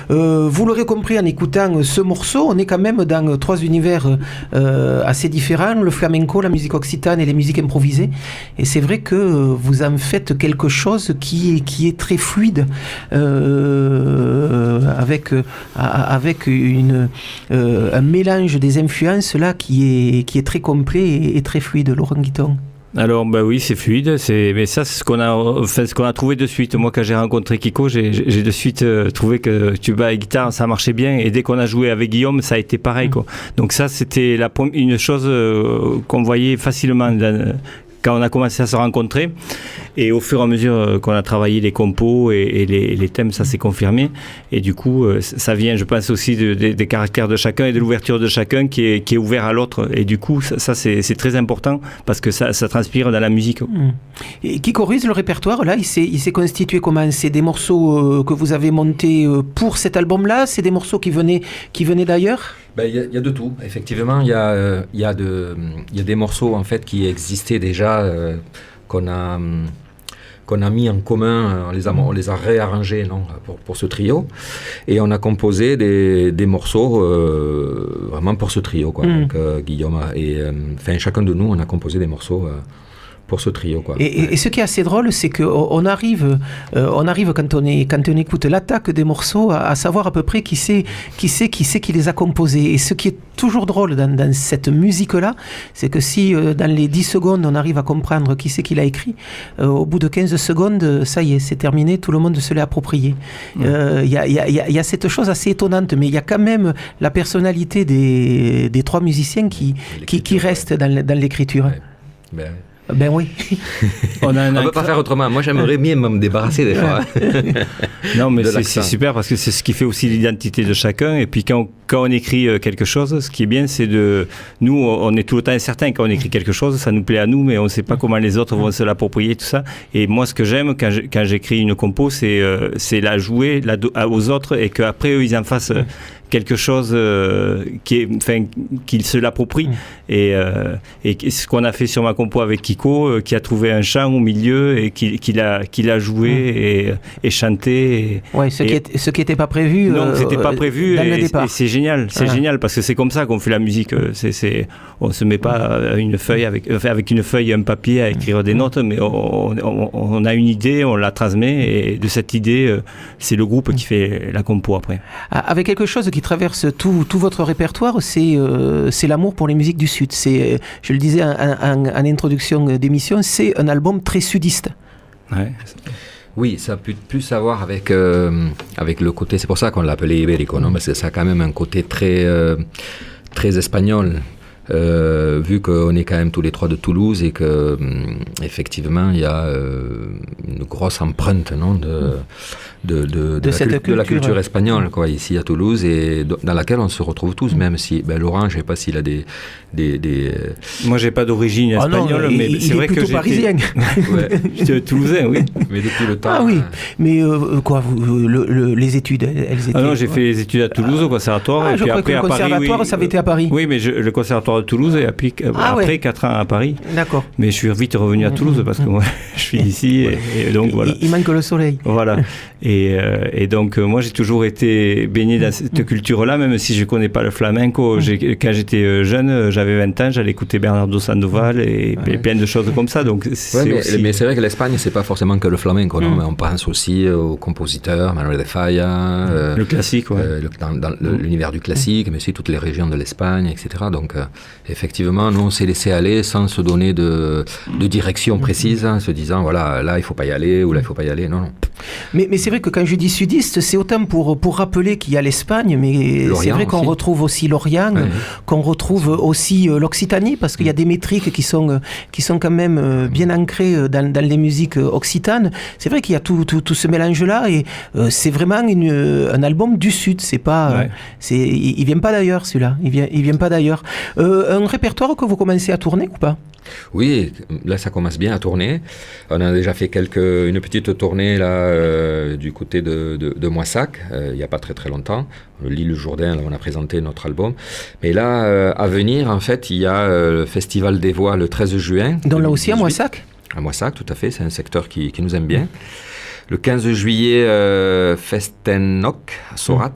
Vous l'aurez compris en écoutant ce morceau, on est quand même dans trois univers assez différents, le flamenco, la musique occitane et les musiques improvisées. Et c'est vrai que vous en faites quelque chose qui est très fluide, avec un mélange des influences là qui est très complet et très fluide. Laurent Guiton. Alors oui, c'est fluide, mais ça c'est ce qu'on a trouvé de suite. Moi, quand j'ai rencontré Kiko, j'ai de suite trouvé que tuba et guitare ça marchait bien, et dès qu'on a joué avec Guillaume, ça a été pareil quoi. Donc ça c'était une chose qu'on voyait facilement quand on a commencé à se rencontrer, et au fur et à mesure qu'on a travaillé les compos et les thèmes, ça s'est confirmé, et du coup ça vient, je pense, aussi des caractères de chacun et de l'ouverture de chacun qui est ouvert à l'autre, et du coup ça c'est très important parce que ça transpire dans la musique. Et Kiko Ruiz, le répertoire là, il s'est constitué comment? C'est des morceaux que vous avez montés pour cet album là, c'est des morceaux qui venaient d'ailleurs? Il y a de tout, effectivement. Il y a des morceaux en fait qui existaient déjà, qu'on a mis en commun, on les a réarrangés pour ce trio, et on a composé des morceaux vraiment pour ce trio quoi. Donc Guillaume et chacun de nous on a composé des morceaux pour ce trio quoi. Et ce qui est assez drôle, c'est qu'on arrive quand on écoute l'attaque des morceaux à savoir à peu près qui c'est qui les a composés. Et ce qui est toujours drôle dans cette musique-là, c'est que si dans les 10 secondes on arrive à comprendre qui c'est qui l'a écrit, au bout de 15 secondes, ça y est, c'est terminé, tout le monde se l'est approprié. Il y a cette chose assez étonnante, mais il y a quand même la personnalité des trois musiciens qui reste dans l'écriture. Ouais. Ben oui. On ne peut pas faire autrement. Moi, j'aimerais bien me débarrasser des fois. Non, mais c'est super parce que c'est ce qui fait aussi l'identité de chacun. Et puis quand on écrit quelque chose, ce qui est bien, c'est nous, on est tout le temps incertain quand on écrit quelque chose. Ça nous plaît à nous, mais on ne sait pas comment les autres vont se l'approprier, tout ça. Et moi, ce que j'aime quand j'écris une compo, c'est la jouer aux autres, et qu'après eux, ils en fassent quelque chose qu'ils se l'approprient. Et ce qu'on a fait sur ma compo avec Kiko, qui a trouvé un chant au milieu et qui l'a joué et chanté. Ce qui n'était pas prévu. Non, c'était pas prévu. Dans le départ. Et c'est génial. C'est génial parce que c'est comme ça qu'on fait la musique. On se met pas une feuille avec une feuille et un papier à écrire des notes, mais on a une idée, on la transmet, et de cette idée, c'est le groupe qui fait la compo après. Avec quelque chose qui traverse tout votre répertoire, c'est l'amour pour les musiques du Sud. C'est, je le disais en introduction d'émission, c'est un album très sudiste. Ouais. Oui, ça a plus à voir avec le côté, c'est pour ça qu'on l'appelait Ibérico, non? Parce que ça a quand même un côté très espagnol. Vu qu'on est quand même tous les trois de Toulouse, et que effectivement il y a une grosse empreinte de la culture espagnole quoi, ici à Toulouse, et dans laquelle on se retrouve tous, même si Laurent, je sais pas s'il a des Moi j'ai pas d'origine espagnole, mais c'est vrai que j'étais parisien. J'étais toulousain, oui. Mais depuis le temps. Ah oui, mais les études, elles étaient. Ah non, j'ai fait les études à Toulouse au conservatoire, et puis après le conservatoire, ça avait été à Paris. Oui, mais le conservatoire de Toulouse, et après 4 ans à Paris. D'accord. Mais je suis vite revenu à Toulouse parce que moi je suis d'ici, et donc voilà. Il manque le soleil. Voilà. Et donc moi j'ai toujours été baigné dans cette culture-là, même si je connais pas le flamenco. Quand j'étais jeune, j'avais 20 ans, j'allais écouter Bernardo Sandoval et plein de choses comme ça. Donc mais c'est vrai que l'Espagne, c'est pas forcément que le flamenco, non? Mais on pense aussi aux compositeurs, Manuel de Falla, le classique, dans l'univers du classique, mais aussi toutes les régions de l'Espagne, etc. Donc effectivement, nous on s'est laissé aller sans se donner de direction précise, en se disant voilà, là il faut pas y aller, ou là il faut pas y aller. Non. Mais c'est vrai que quand je dis sudiste, c'est autant pour rappeler qu'il y a l'Espagne, mais c'est vrai qu'on retrouve aussi l'Orient, qu'on retrouve aussi l'Occitanie, parce qu'il y a des métriques qui sont quand même bien ancrées dans les musiques occitanes. C'est vrai qu'il y a tout ce mélange-là, et c'est vraiment un album du Sud. C'est pas, il vient pas d'ailleurs, celui-là. Il vient pas d'ailleurs. un répertoire que vous commencez à tourner ou pas? Oui, là ça commence bien à tourner. On a déjà fait une petite tournée là du côté de Moissac, il n'y a pas très très longtemps. L'île Jourdain, là on a présenté notre album. Mais là, à venir, en fait, il y a le Festival des Voix le 13 juin. Donc là aussi à Moissac? À Moissac, tout à fait, c'est un secteur qui nous aime bien. Le 15 juillet, Festenok, à Sorat.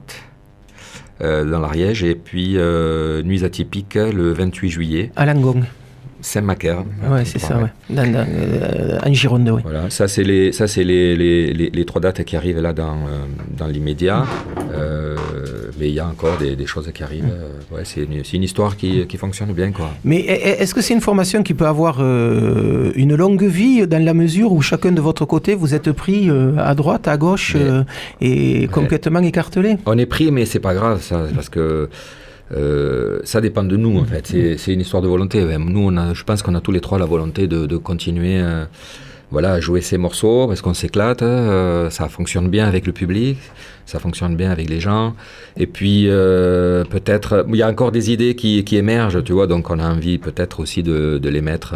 Dans l'Ariège, et puis Nuits atypiques le 28 juillet. À Langon. Saint-Macaire. Ouais, c'est ça, ouais. En Gironde, oui. Voilà, ça c'est les 3 dates qui arrivent là dans l'immédiat. Mais il y a encore des choses qui arrivent. Ouais, c'est une histoire qui fonctionne bien, quoi. Mais est-ce que c'est une formation qui peut avoir une longue vie dans la mesure où chacun de votre côté, vous êtes pris à droite, à gauche et complètement écartelé? On est pris, mais c'est pas grave, ça, parce que ça dépend de nous, en fait. C'est une histoire de volonté. Nous, je pense qu'on a tous les 3 la volonté de continuer à jouer ces morceaux parce qu'on s'éclate. Ça fonctionne bien avec le public, ça fonctionne bien avec les gens. Et puis, peut-être, il y a encore des idées qui émergent, tu vois, donc on a envie peut-être aussi de les mettre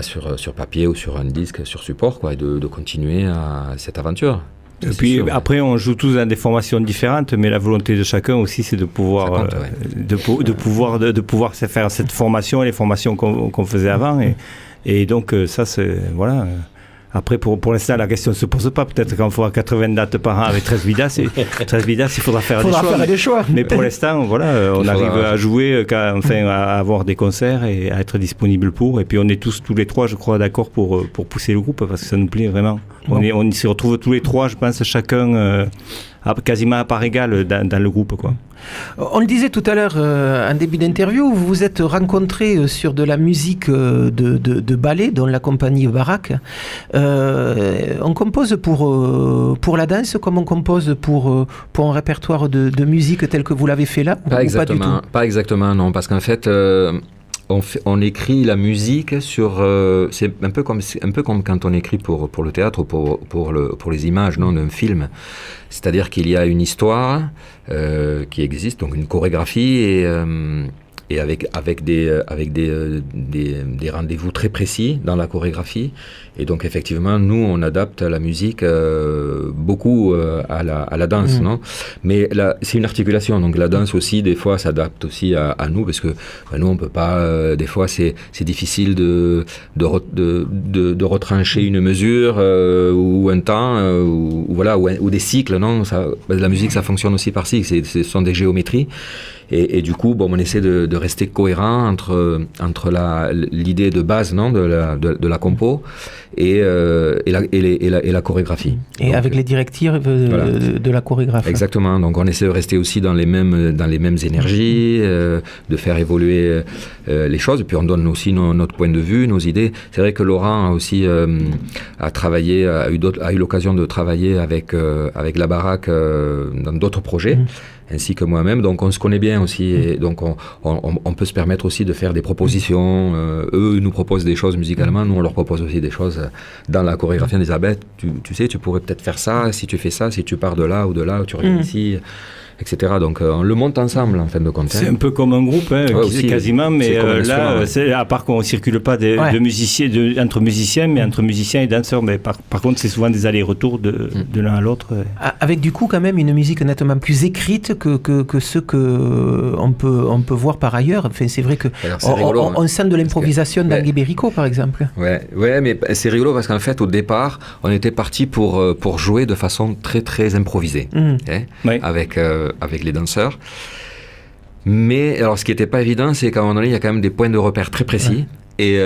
sur papier ou sur un disque, sur support, quoi, et de continuer cette aventure. Et puis après, on joue tous dans des formations différentes, mais la volonté de chacun aussi, c'est de pouvoir, de pouvoir faire cette formation et les formations qu'on faisait avant. Et donc, ça, c'est. Voilà. Après, pour l'instant, la question ne se pose pas. Peut-être qu'on fera 80 dates par an avec 13 Vidas. 13 Vidas, il faudra faire des choix. Mais pour l'instant, voilà, on arrive à jouer, à avoir des concerts et à être disponible pour. Et puis, on est tous les 3, je crois, d'accord pour pousser le groupe parce que ça nous plaît vraiment. On s'y retrouve tous les 3, je pense, chacun quasiment à part égale dans le groupe, quoi. On le disait tout à l'heure en début d'interview, vous vous êtes rencontrés sur de la musique de ballet, dont la compagnie Barak. On compose pour la danse comme on compose pour un répertoire de musique tel que vous l'avez fait là? Pas exactement, pas exactement, non, parce qu'en fait... On écrit la musique sur... c'est un peu comme quand on écrit pour le théâtre ou pour les images, non, d'un film. C'est-à-dire qu'il y a une histoire qui existe, donc une chorégraphie et avec des rendez-vous très précis dans la chorégraphie. Et donc effectivement, nous, on adapte la musique beaucoup à la danse, non? Mais là, c'est une articulation. Donc la danse aussi, des fois, s'adapte aussi à nous, parce que nous, on peut pas. Des fois, c'est difficile de retrancher une mesure ou un temps ou des cycles, non? La musique, ça fonctionne aussi par cycle. Ce sont des géométries. Et du coup, on essaie de rester cohérent entre l'idée de base, non, de la compo et la chorégraphie. Et donc, avec les directives de la chorégraphie. Exactement. Donc on essaie de rester aussi dans les mêmes énergies, de faire évoluer les choses. Et puis on donne aussi notre point de vue, nos idées. C'est vrai que Laurent a aussi a eu l'occasion de travailler avec la Baraque dans d'autres projets. Ainsi que moi-même, donc on se connaît bien aussi, et donc on peut se permettre aussi de faire des propositions. Eux nous proposent des choses musicalement, nous on leur propose aussi des choses dans la chorégraphie. On dit tu sais, tu pourrais peut-être faire ça, si tu fais ça, si tu pars de là, ou tu reviens ici, etc. Donc on le monte ensemble en fin de compte. C'est un peu comme un groupe, quasiment, mais là, à part qu'on ne circule pas de musiciens, entre musiciens, mais entre musiciens et danseurs. Mais par contre, c'est souvent des allers-retours de l'un à l'autre. Avec du coup quand même une musique nettement plus écrite que ce qu'on peut voir par ailleurs. Enfin, c'est vrai qu'on sent de l'improvisation dans Guébérico, par exemple. Ouais, mais c'est rigolo parce qu'en fait, au départ, on était parti pour jouer de façon très, très improvisée, avec les danseurs. Mais alors, ce qui n'était pas évident, c'est qu'à un moment donné, il y a quand même des points de repère très précis. Ouais. Et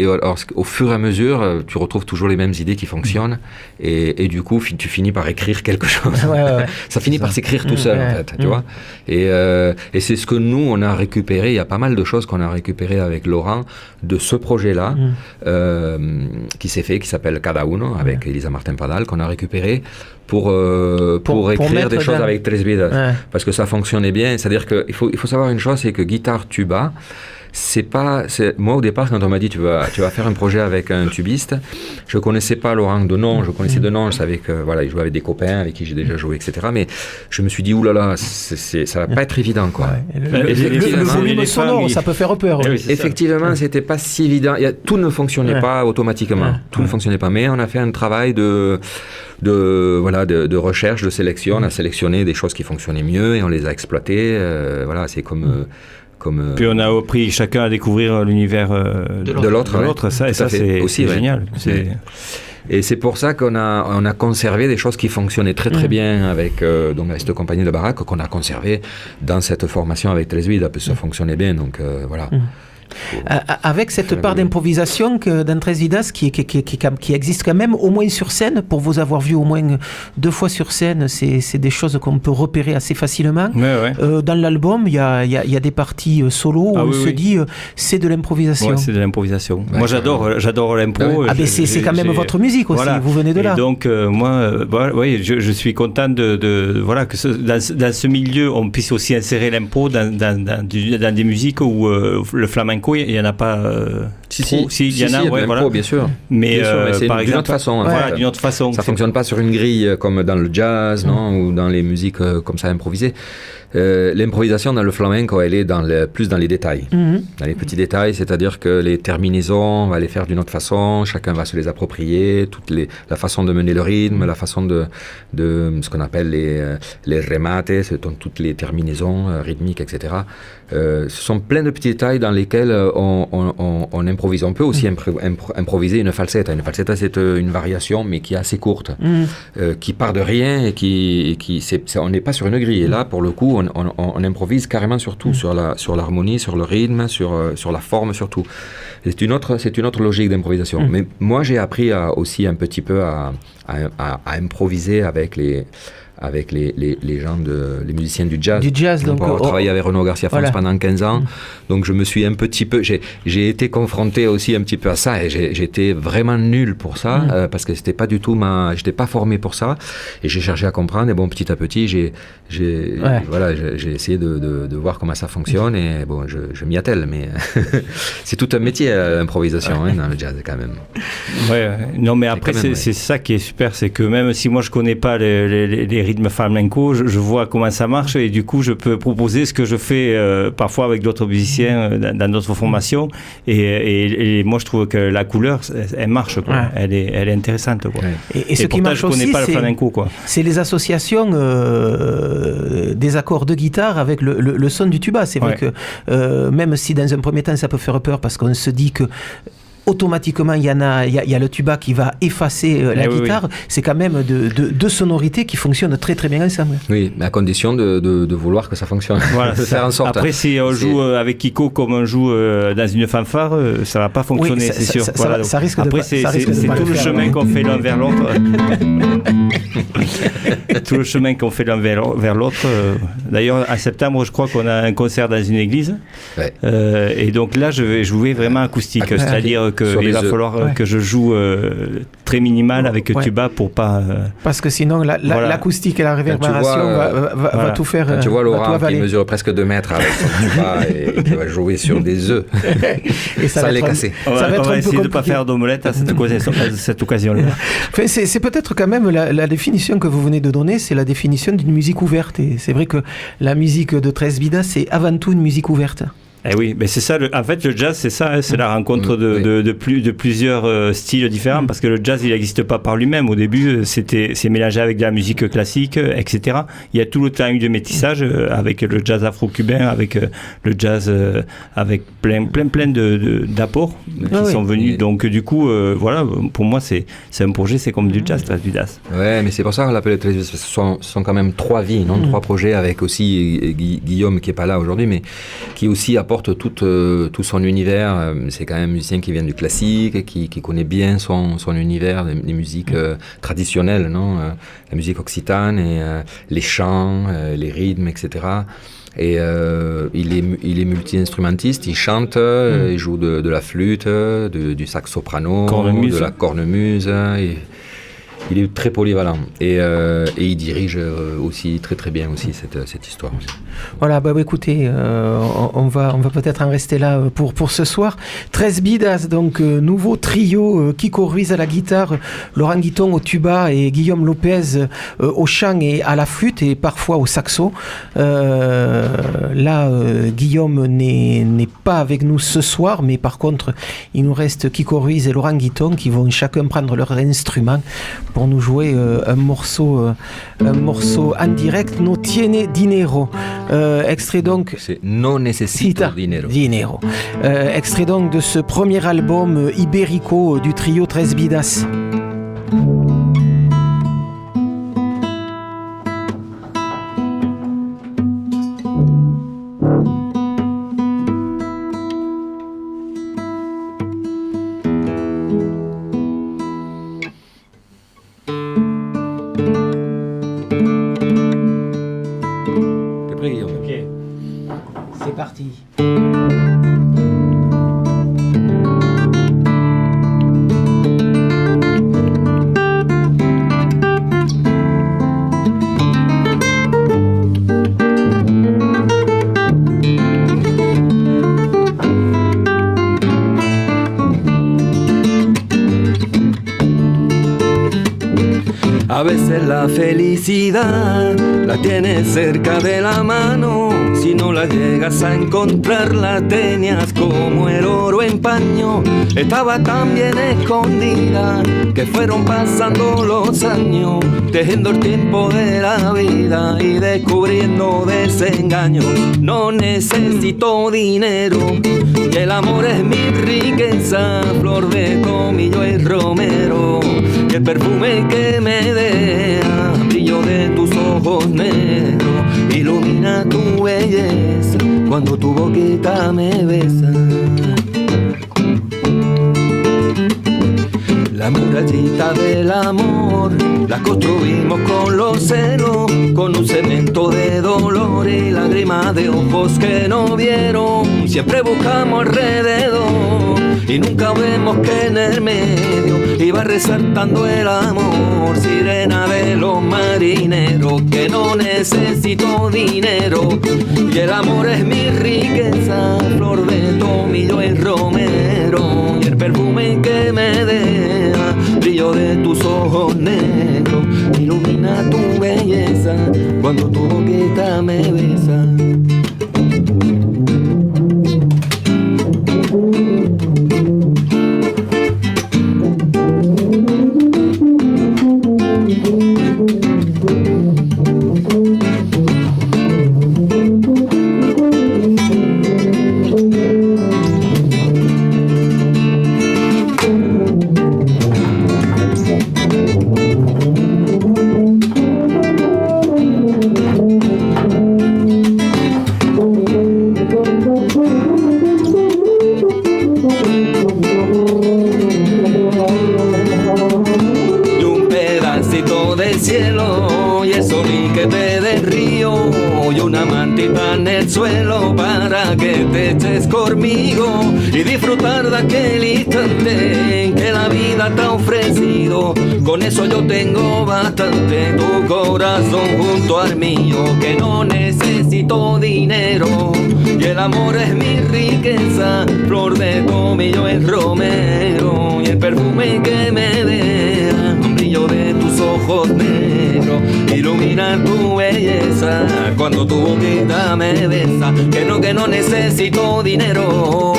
alors, au fur et à mesure, tu retrouves toujours les mêmes idées qui fonctionnent. Et du coup, tu finis par écrire quelque chose. Ça finit par s'écrire tout seul, en fait. Tu vois. Et c'est ce que nous, on a récupéré. Il y a pas mal de choses qu'on a récupérées avec Laurent de ce projet-là, qui s'est fait, qui s'appelle Cada Uno, avec Elisa Martin Padal, qu'on a récupéré pour écrire des choses avec Tres Vidas, parce que ça fonctionnait bien. C'est-à-dire qu'il faut savoir une chose, c'est que guitare tuba, moi au départ quand on m'a dit tu vas faire un projet avec un tubiste, je connaissais pas Laurent de nom, je connaissais de nom, je savais que voilà, il jouait avec des copains avec qui j'ai déjà joué, etc. Mais je me suis dit oulala, ça va pas être évident quoi. Le volume sonore, ça peut faire peur. Effectivement, c'était pas si évident. Tout ne fonctionnait pas automatiquement, tout ne fonctionnait pas. Mais on a fait un travail de recherche, de sélection. On a sélectionné des choses qui fonctionnaient mieux et on les a exploitées. Voilà, c'est comme Puis on a appris chacun à découvrir l'univers de l'autre. Ça c'est aussi génial. Et c'est pour ça qu'on a conservé des choses qui fonctionnaient très très bien avec cette compagnie de baraque qu'on a conservé dans cette formation avec Tres Vidas, parce que ça fonctionnait bien. Donc voilà. Avec cette part d'improvisation dans Tres Vidas qui existe quand même, au moins sur scène, pour vous avoir vu au moins 2 fois sur scène, c'est des choses qu'on peut repérer assez facilement. Dans l'album, il y a des parties solo où on se dit c'est de l'improvisation. Ouais, c'est de l'improvisation. Moi j'adore l'impro. C'est quand même votre musique aussi, vous venez de là. Et donc je suis content que dans ce milieu on puisse aussi insérer l'impro dans des musiques où le flamenco il n'y en a pas trop. Il y en a, bien sûr. Mais c'est par exemple, d'une autre façon. D'une autre façon. Ça ne fonctionne pas sur une grille comme dans le jazz, ou dans les musiques comme ça improvisées. L'improvisation dans le flamenco, elle est plus dans les détails, dans les petits détails, c'est-à-dire que les terminaisons, on va les faire d'une autre façon, chacun va se les approprier, la façon de mener le rythme, la façon de ce qu'on appelle les remates, ce sont toutes les terminaisons rythmiques, etc. Ce sont plein de petits détails dans lesquels on improvise. On peut aussi improviser une falsetta. Une falsetta, c'est une variation, mais qui est assez courte, qui part de rien et on n'est pas sur une grille. Et là, pour le coup, on improvise carrément sur tout, sur l'harmonie, sur le rythme, sur la forme, sur tout. C'est une autre logique d'improvisation. Mais moi, j'ai appris aussi un petit peu à improviser avec les gens les musiciens du jazz. Donc on travaillé avec Renaud Garcia Fons pendant 15 ans. Donc je me suis un petit peu, j'ai été confronté aussi un petit peu à ça et j'étais vraiment nul pour ça parce que c'était pas du tout j'étais pas formé pour ça et j'ai cherché à comprendre et petit à petit j'ai essayé de voir comment ça fonctionne et je m'y attelle, mais c'est tout un métier l'improvisation dans le jazz quand même. Non mais après c'est ça qui est super, c'est que même si moi je connais pas les rythme flamenco, je vois comment ça marche et du coup je peux proposer ce que je fais parfois avec d'autres musiciens dans d'autres formations et moi je trouve que la couleur elle marche quoi. Elle est intéressante quoi. Et ce qui marche je connais aussi, pas le flamenco quoi. C'est les associations des accords de guitare avec le son du tuba. C'est vrai que même si dans un premier temps ça peut faire peur parce qu'on se dit que automatiquement il y a le tuba qui va effacer la guitare, c'est quand même deux sonorités qui fonctionnent très très bien ensemble. Oui, mais à condition de vouloir que ça fonctionne. Voilà, de faire en sorte. Après si on joue avec Kiko comme on joue dans une fanfare, ça va pas fonctionner, c'est sûr. Ça risque après c'est tout le chemin qu'on fait l'un vers l'autre. Tout le chemin qu'on fait l'un vers l'autre. D'ailleurs en septembre je crois qu'on a un concert dans une église et donc là je vais jouer vraiment acoustique, c'est-à-dire qu'il va falloir que je joue très minimal avec tuba pour pas... Parce que sinon l'acoustique et la réverbération va tout faire. Quand tu vois Laurent qui mesure presque 2 mètres avec son tuba et qui va jouer sur des œufs, et ça l'est cassé. On va essayer de ne pas faire d'omelette à cette occasion-là. Enfin, c'est peut-être quand même la définition que vous venez de donner, c'est la définition d'une musique ouverte. Et c'est vrai que la musique de Tres Vidas, c'est avant tout une musique ouverte. Eh oui, mais c'est ça. En fait, le jazz, c'est ça. C'est la rencontre de plusieurs styles différents, parce que le jazz, il n'existe pas par lui-même. Au début, c'est mélangé avec de la musique classique, etc. Il y a tout le temps eu de métissage avec le jazz afro-cubain, avec le jazz, avec plein d'apports qui sont venus. Donc, du coup, voilà, pour moi, c'est un projet, c'est comme du jazz, du jazz. Ouais, mais c'est pour ça qu'on l'appelle Tres Vidas. Ce sont quand même 3 vies, non 3 projets, avec aussi Guillaume qui n'est pas là aujourd'hui, mais qui aussi apporte tout son univers. C'est quand même un musicien qui vient du classique, qui connaît bien son univers, les musiques traditionnelles, non la musique occitane, et les chants, les rythmes, etc. Et il est multi-instrumentiste, il chante, il joue de la flûte, du sax soprano, de la cornemuse, il est très polyvalent et il dirige aussi très très bien aussi cette histoire. Voilà, écoutez, on va peut-être en rester là pour ce soir. 13 Bidas, donc nouveau trio, Kiko Ruiz à la guitare, Laurent Guiton au tuba et Guillaume Lopez au chant et à la flûte et parfois au saxo. Là, Guillaume n'est pas avec nous ce soir, mais par contre, il nous reste Kiko Ruiz et Laurent Guiton qui vont chacun prendre leur instrument pour nous jouer un morceau en direct, No Tiene Dinero. Extrait donc... C'est No Necesito Dinero. Extrait donc de ce premier album ibérico du trio 13 Bidas. C'est parti. A veces la felicidad la tienes cerca de la mano. Si no la llegas a encontrar, la tenías como el oro en paño. Estaba tan bien escondida que fueron pasando los años, tejiendo el tiempo de la vida y descubriendo desengaños. No necesito dinero y el amor es mi riqueza, flor de tomillo y romero. Y el perfume que me deja, brillo de tus ojos negros, ilumina tu belleza cuando tu boquita me besa. La murallita del amor la construimos con los celos, con un cemento de dolor y lágrimas de ojos que no vieron. Siempre buscamos alrededor y nunca vemos que en el medio iba resaltando el amor. Sirena de los marineros, que no necesito dinero y el amor es mi riqueza, flor de tomillo y romero. Y el perfume que me deja, brillo de tus ojos negros, ilumina tu belleza cuando tu boquita me besa. Y disfrutar de aquel instante que la vida te ha ofrecido. Con eso yo tengo bastante, tu corazón junto al mío, que no necesito dinero y el amor es mi riqueza, flor de tomillo y romero. Y el perfume que me deja, brillo de tus ojos negros, ilumina tu belleza cuando tu boquita me besa. Que no necesito dinero,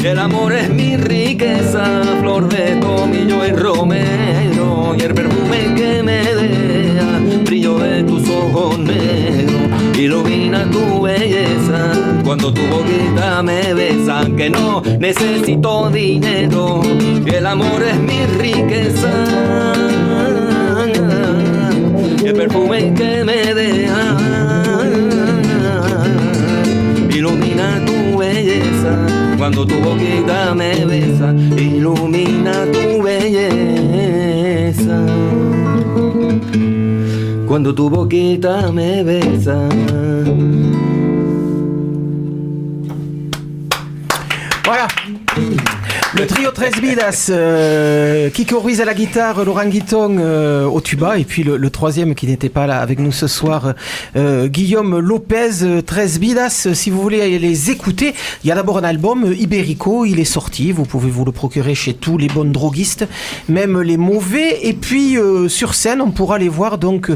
el amor es mi riqueza, flor de tomillo y romero. Y el perfume que me deja, brillo de tus ojos negros, ilumina tu belleza cuando tu boquita me besa. Que no necesito dinero y el amor es mi riqueza, y el perfume que me deja, ilumina tu belleza cuando tu boquita me besa, ilumina tu belleza cuando tu boquita me besa. Voilà. Le trio Tres Vidas, Kiko Ruiz à la guitare, Laurent Guiton au tuba, et puis le troisième qui n'était pas là avec nous ce soir, Guillaume Lopez. Tres Vidas, si vous voulez les écouter, il y a d'abord un album Ibérico, il est sorti, vous pouvez vous le procurer chez tous les bons droguistes, même les mauvais, et puis sur scène on pourra les voir donc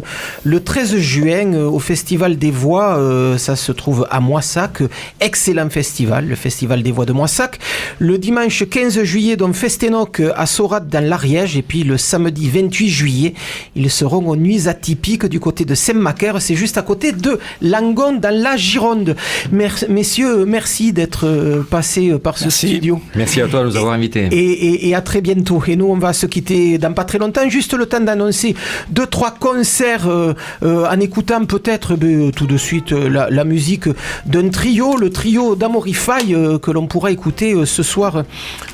le 13 juin au Festival des Voix, ça se trouve à Moissac, excellent festival, le Festival des Voix de Moissac. Le dimanche 15 juillet, donc Festenoc à Sorate dans l'Ariège, et puis le samedi 28 juillet, ils seront aux Nuits Atypiques du côté de Saint-Macaire, c'est juste à côté de Langon dans la Gironde. Messieurs, merci d'être passés par ce studio. Merci à toi de nous avoir invités. Et à très bientôt. Et nous, on va se quitter dans pas très longtemps, juste le temps d'annoncer 2-3 concerts en écoutant peut-être tout de suite la musique d'un trio, le trio d'Amorify que l'on pourra écouter ce soir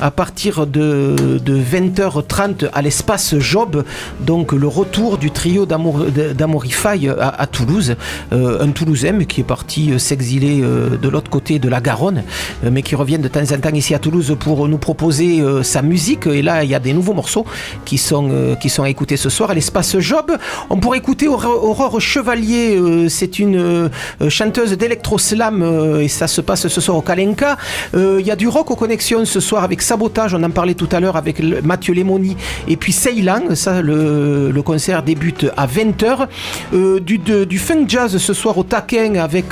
à partir de 20h30 à l'espace Job, donc le retour du trio d'Amorify à Toulouse, un Toulousain qui est parti s'exiler de l'autre côté de la Garonne, mais qui revient de temps en temps ici à Toulouse pour nous proposer sa musique, et là il y a des nouveaux morceaux qui sont à écouter ce soir à l'espace Job. On pourrait écouter Aurore Chevalier, c'est une chanteuse d'électro-slam, et ça se passe ce soir au Kalenka. Il y a du rock aux connexions ce soir avec Sabotage, on en parlait tout à l'heure avec Mathieu Lemoni et puis Ceylan, ça le concert débute à 20h. Du funk jazz ce soir au Taquin avec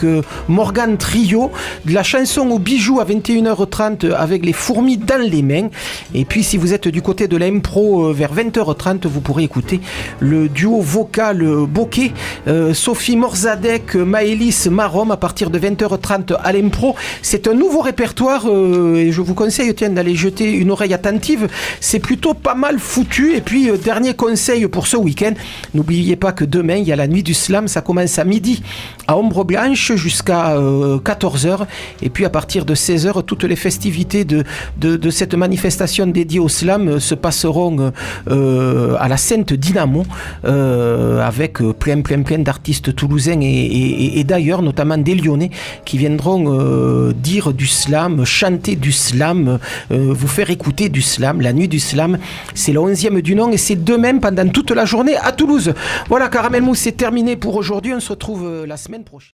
Morgan Trio, de la chanson aux bijoux à 21h30 avec les fourmis dans les mains, et puis si vous êtes du côté de l'impro vers 20h30 vous pourrez écouter le duo vocal Bokeh, Sophie Morzadek, Maëlys Marom à partir de 20h30 à l'impro. C'est un nouveau répertoire et je vous conseille d'aller jeter une oreille attentive, c'est plutôt pas mal foutu. Et puis dernier conseil pour ce week-end, n'oubliez pas que demain il y a la nuit du slam, ça commence à midi à Ombre Blanche jusqu'à 14h, et puis à partir de 16h toutes les festivités de cette manifestation dédiée au slam se passeront à la Sainte Dynamo avec plein d'artistes toulousains et d'ailleurs, notamment des Lyonnais qui viendront dire du slam, chanter du slam, vous faire écouter du slam. La nuit du slam, c'est le 11e du nom et c'est demain pendant toute la journée à Toulouse. Voilà, Caramel Mousse, c'est terminé pour aujourd'hui, on se retrouve la semaine prochaine.